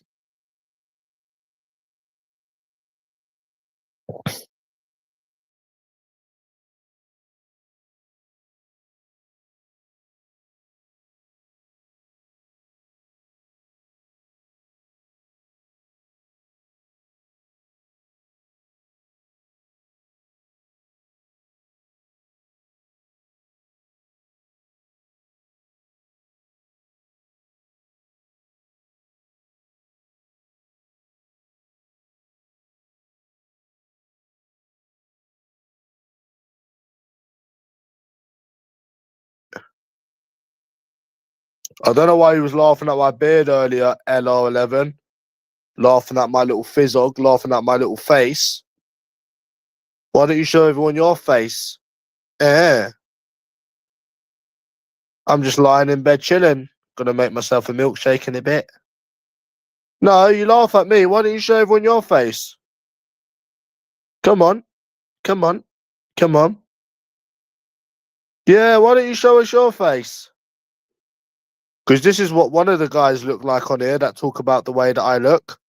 I don't know why he was laughing at my beard earlier, LR11. Laughing at my little fizzog, laughing at my little face. Why don't you show everyone your face? Eh. I'm just lying in bed chilling. Gonna make myself a milkshake in a bit. No, you laugh at me. Why don't you show everyone your face? Come on. Come on. Come on. Yeah, why don't you show us your face? Because this is what one of the guys look like on here that talk about the way that I look.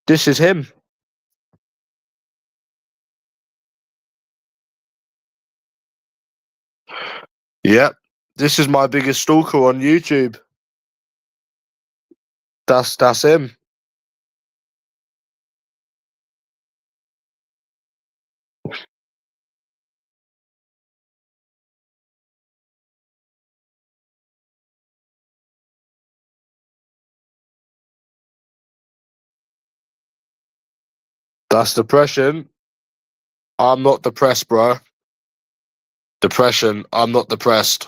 This is him. Yep. This is my biggest stalker on YouTube. That's him. That's depression. I'm not depressed, bro. Depression. I'm not depressed.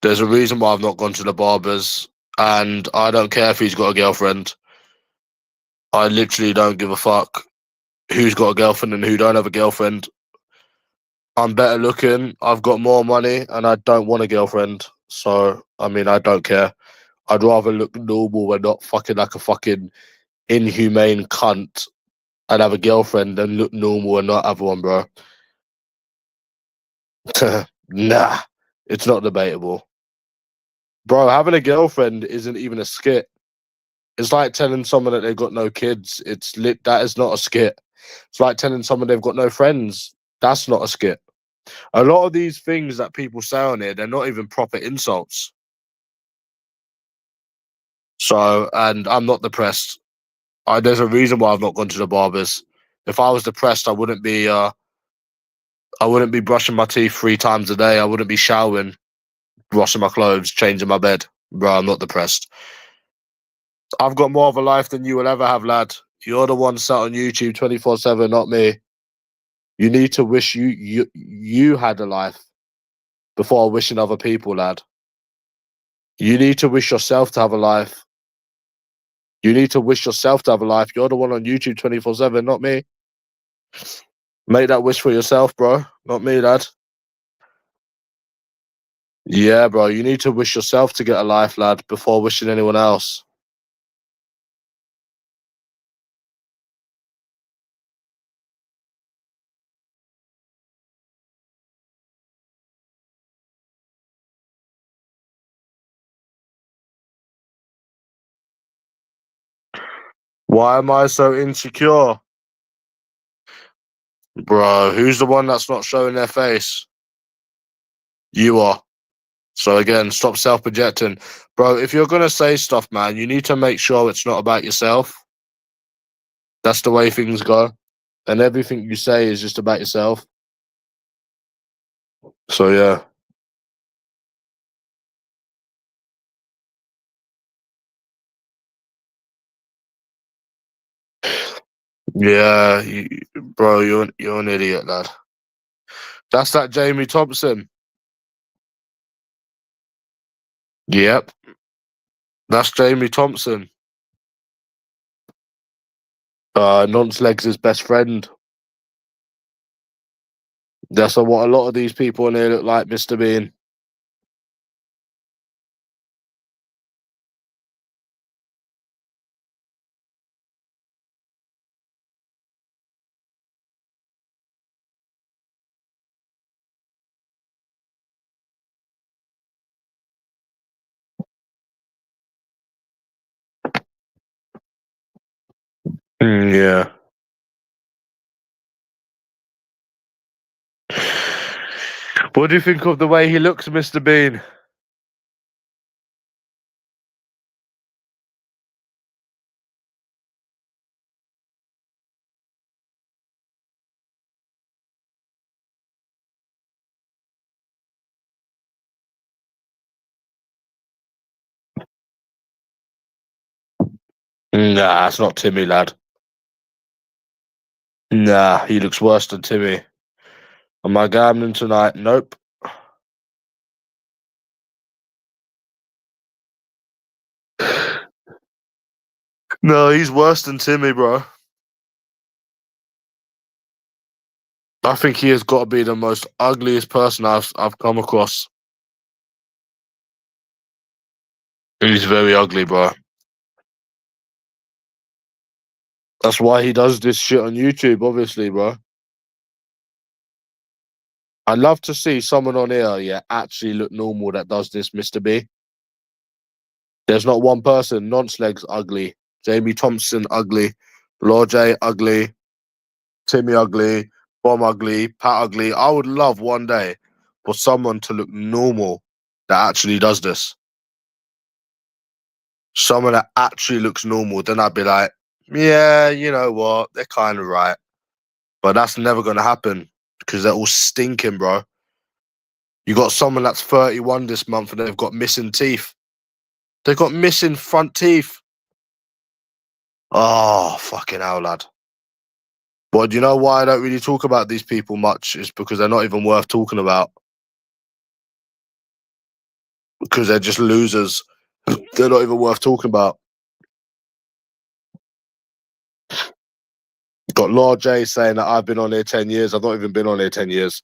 There's a reason why I've not gone to the barbers, and I don't care if he's got a girlfriend. I literally don't give a fuck who's got a girlfriend and who don't have a girlfriend. I'm better looking, I've got more money, and I don't want a girlfriend. So, I mean, I don't care. I'd rather look normal and not fucking like a fucking inhumane cunt and have a girlfriend than look normal and not have one, bro. Nah, it's not debatable. Bro, having a girlfriend isn't even a skit. It's like telling someone that they've got no kids. It's lit. That is not a skit. It's like telling someone they've got no friends. That's not a skit. A lot of these things that people say on here, they're not even proper insults. So, and I'm not depressed. There's a reason why I've not gone to the barbers. If I was depressed, I wouldn't be brushing my teeth 3 times a day. I wouldn't be showering, washing my clothes, changing my bed. Bro, I'm not depressed. I've got more of a life than you will ever have, lad. You're the one sat on YouTube 24/7, not me. You need to wish you had a life before wishing other people, lad. You need to wish yourself to have a life. You need to wish yourself to have a life. You're the one on YouTube 24/7, not me. Make that wish for yourself, bro. Not me, lad. Yeah, bro. You need to wish yourself to get a life, lad, before wishing anyone else. Why am I so insecure? Bro, who's the one that's not showing their face? You are. So again, stop self-projecting. Bro, if you're going to say stuff, man, you need to make sure it's not about yourself. That's the way things go. And everything you say is just about yourself. So yeah. Yeah, bro, you're an idiot, lad. That's that Jamie Thompson. Yep, that's Jamie Thompson. Nonce Legs' best friend. That's what a lot of these people in here look like, Mr. Bean. Yeah. What do you think of the way he looks, Mr. Bean? Nah, that's not Timmy, lad. Nah, he looks worse than Timmy. Am I gambling tonight? Nope. No, he's worse than Timmy, bro. I think he has got to be the most ugliest person I've come across. He's very ugly, bro. That's why he does this shit on YouTube, obviously, bro. I'd love to see someone on here, yeah, actually look normal that does this, Mr. B. There's not one person. Nonce Legs ugly. Jamie Thompson ugly. Lord J ugly. Timmy ugly. Bomb ugly. Pat ugly. I would love one day for someone to look normal that actually does this. Someone that actually looks normal. Then I'd be like, yeah, you know what? They're kind of right. But that's never going to happen because they're all stinking, bro. You got someone that's 31 this month and they've got missing teeth. They've got missing front teeth. Oh, fucking hell, lad. But do you know why I don't really talk about these people much? Is because they're not even worth talking about. Because they're just losers. They're not even worth talking about. Got Lord J saying that I've been on here 10 years. I've not even been on here 10 years.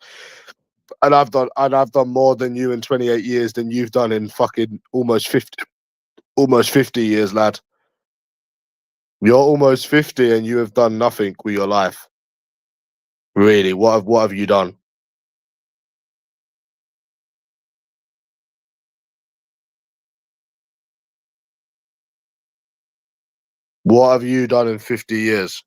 And I've done more than you in 28 years than you've done in fucking almost 50 years, lad. You're almost 50 and you have done nothing with your life. Really, what have you done? What have you done in 50 years?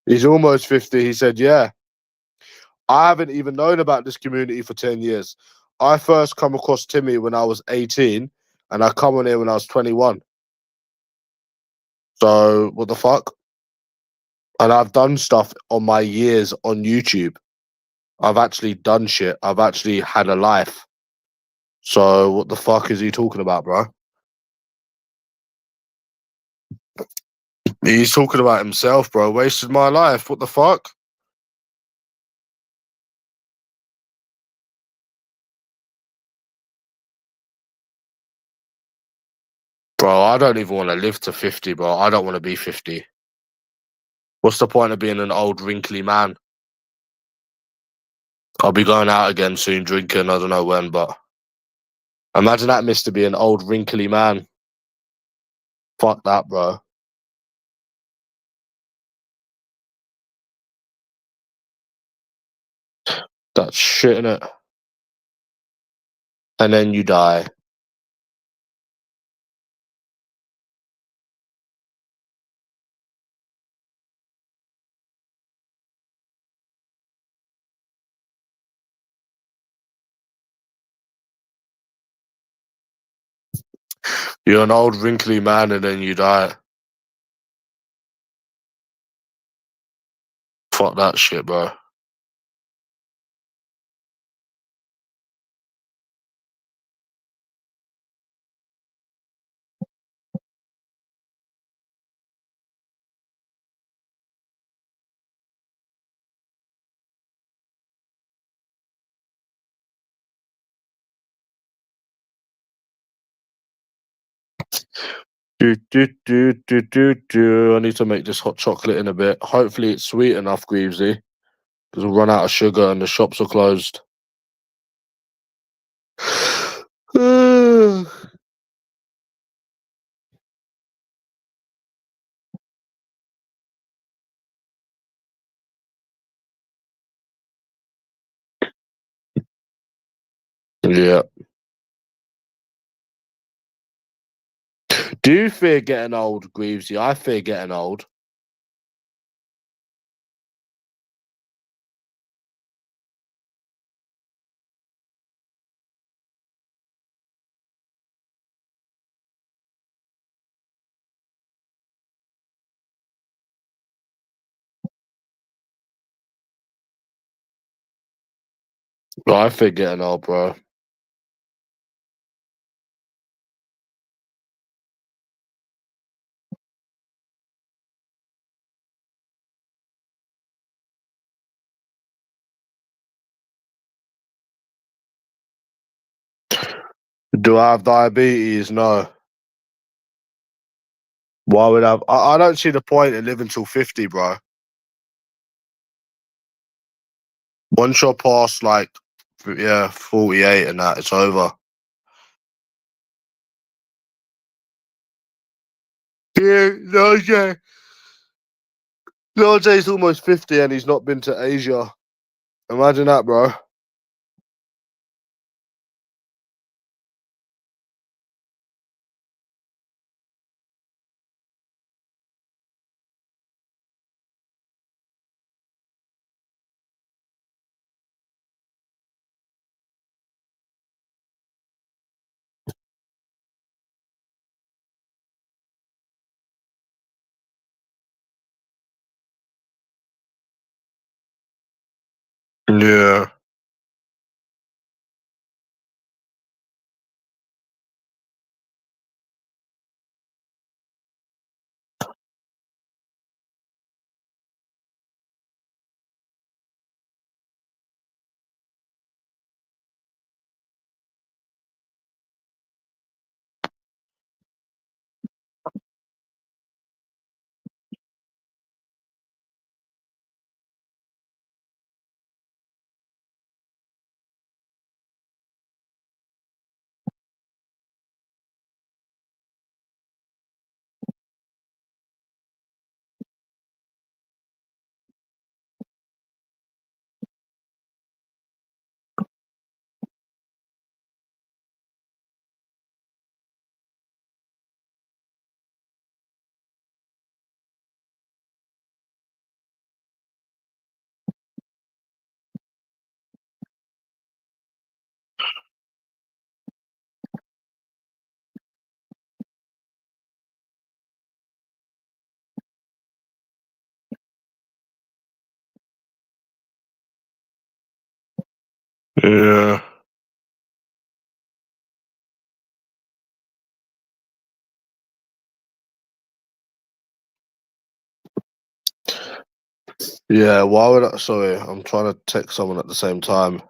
He's almost 50. He said, yeah. I haven't even known about this community for 10 years. I first come across Timmy when I was 18 and I come on here when I was 21. So what the fuck? And I've done stuff on my years on YouTube. I've actually done shit. I've actually had a life. So what the fuck is he talking about, bro? He's talking about himself, bro. Wasted my life. What the fuck? Bro, I don't even want to live to 50, bro. I don't want to be 50. What's the point of being an old, wrinkly man? I'll be going out again soon, drinking. I don't know when, but imagine that, Mr. Be an old, wrinkly man. Fuck that, bro. That's shit, innit? And then you die. You're an old wrinkly man and then you die. Fuck that shit, bro. I need to make this hot chocolate in a bit. Hopefully it's sweet enough, Greavesy. Because we'll run out of sugar and the shops are closed. Yeah. Do you fear getting old, Greavesy? I fear getting old. I fear getting old, bro. Do I have diabetes? No. Why would I have? I don't see the point in living till 50, bro. Once you're past, like, yeah, 48 and that, it's over. Yeah, no, yeah. Jay's almost 50 and he's not been to Asia. Imagine that, bro. Yeah. Yeah. Yeah, why would I? Sorry, I'm trying to text someone at the same time.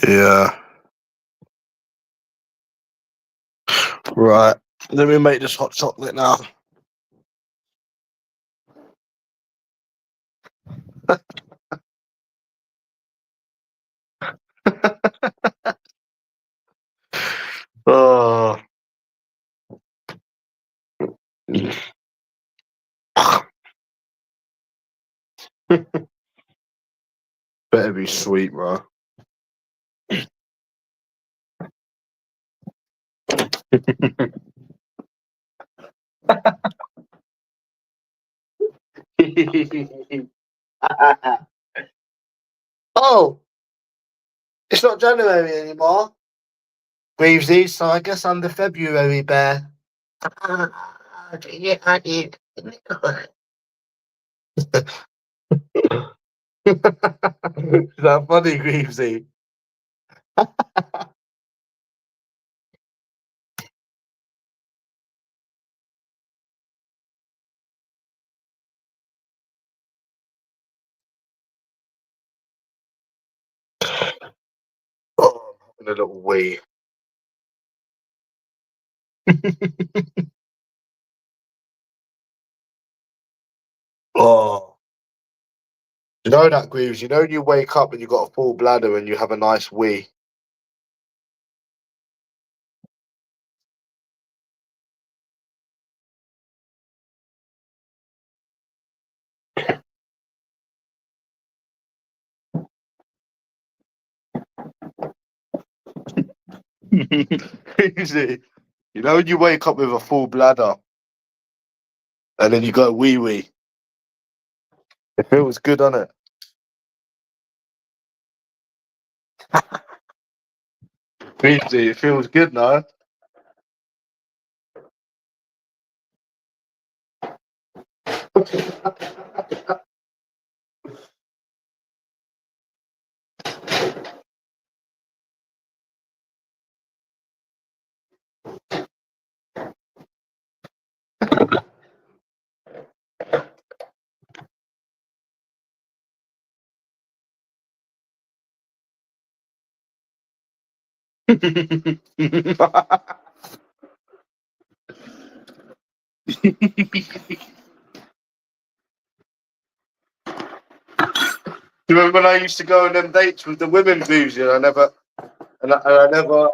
Yeah. Right. Let me make this hot chocolate now. Oh. Better be sweet, bro. Oh, it's not January anymore. Greavesy, so I guess I'm the February bear. Yeah, I did. Is that funny, Greavesy? Oh, I'm having a little wee. Oh. You know that, Greaves? You know you wake up and you got a full bladder and you have a nice wee. Greavesy, you know when you wake up with a full bladder and then you go wee wee. It feels good, doesn't it? Greavesy, it feels good, no? Do you remember when I used to go on them dates with the women, Greavesy, and I never, and I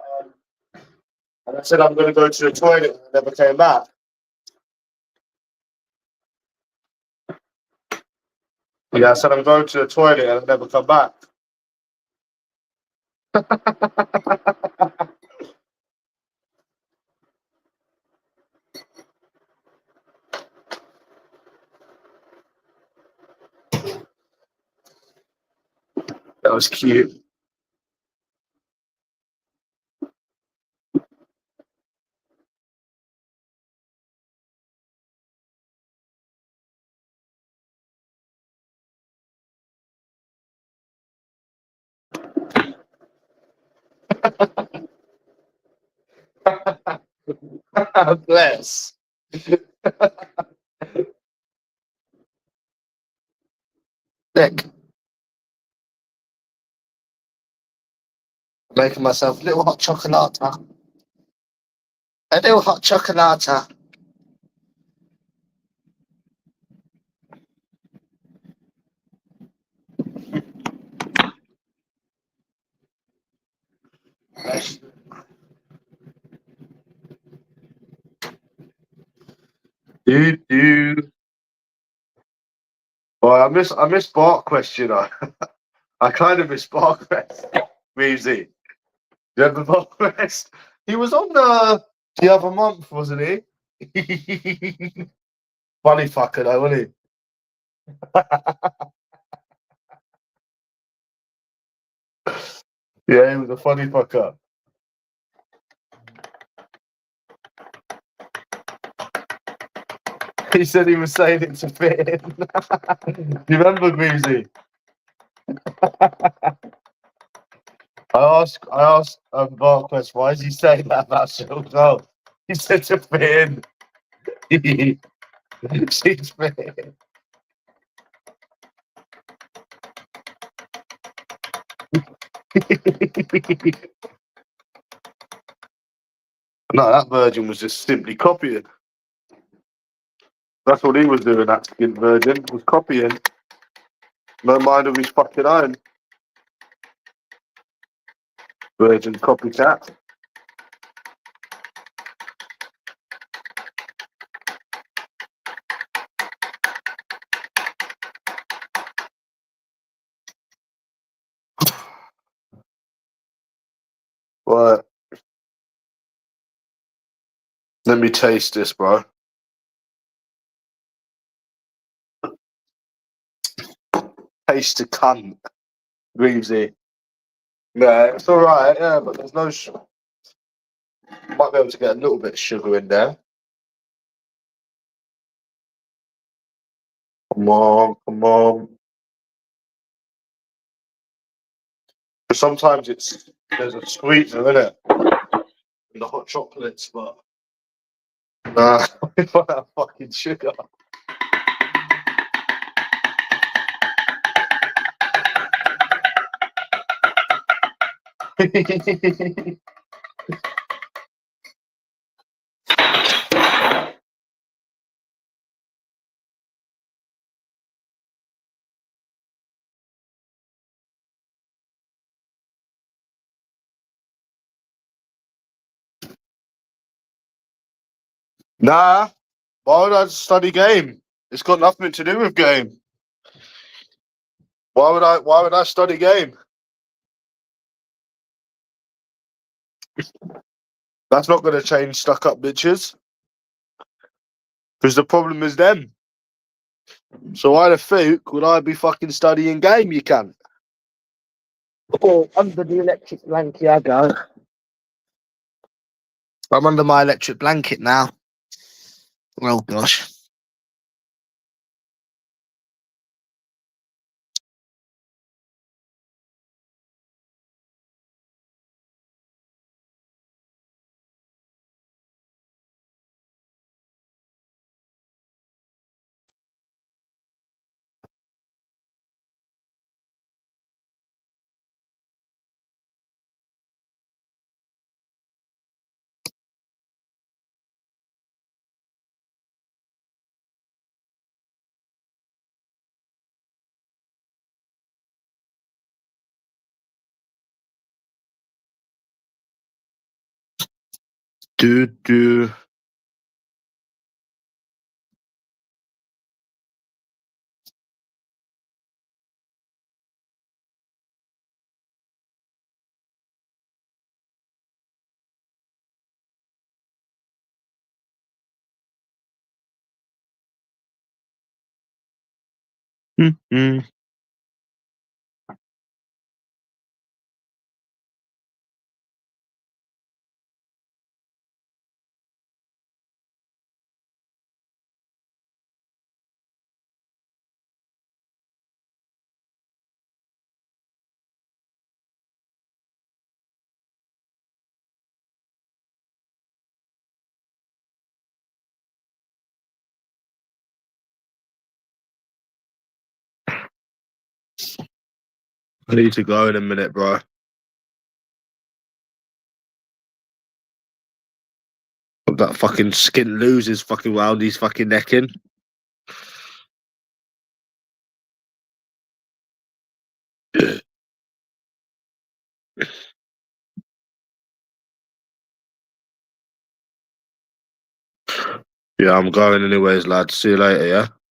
said I'm going to go to the toilet and I never came back? Yeah, I said I'm going to the toilet and I never come back. That was cute. Bless. Nick, making myself a little hot chocolate. A little hot chocolate. Dude. Well, I miss Bart question. I kind of miss Bart question. Weezy. You remember Bart Quest? He was on the other month, wasn't he? Funny fucker though, wasn't he? Yeah, he was a funny fucker. He said he was saying it to fit in. You remember, Greavesy? I asked Bart Quest, why is he saying that about Silk Girl? He said to fit in. She's fit in. No, that virgin was just simply copying. That's what he was doing, that skint virgin, was copying. No mind of his fucking own. Virgin copycat. Right. Let me taste this, bro. Taste the cunt. Greavesy. Yeah, it's alright, yeah, but there's no might be able to get a little bit of sugar in there. Come on, come on. But sometimes there's a sweetener in it. In the hot chocolates, but nah, it's not that fucking sugar. Nah, why would I study game? It's got nothing to do with game. Why would I study game? That's not gonna change stuck up bitches. Because the problem is them. So why the fuck would I be fucking studying game, you can? Oh, under the electric blanket I go. I'm under my electric blanket now. Oh gosh. Do. Mm-hmm. I need to go in a minute, bro. That fucking skin loses fucking round his fucking neck in. Yeah, I'm going anyways, lad. See you later, yeah?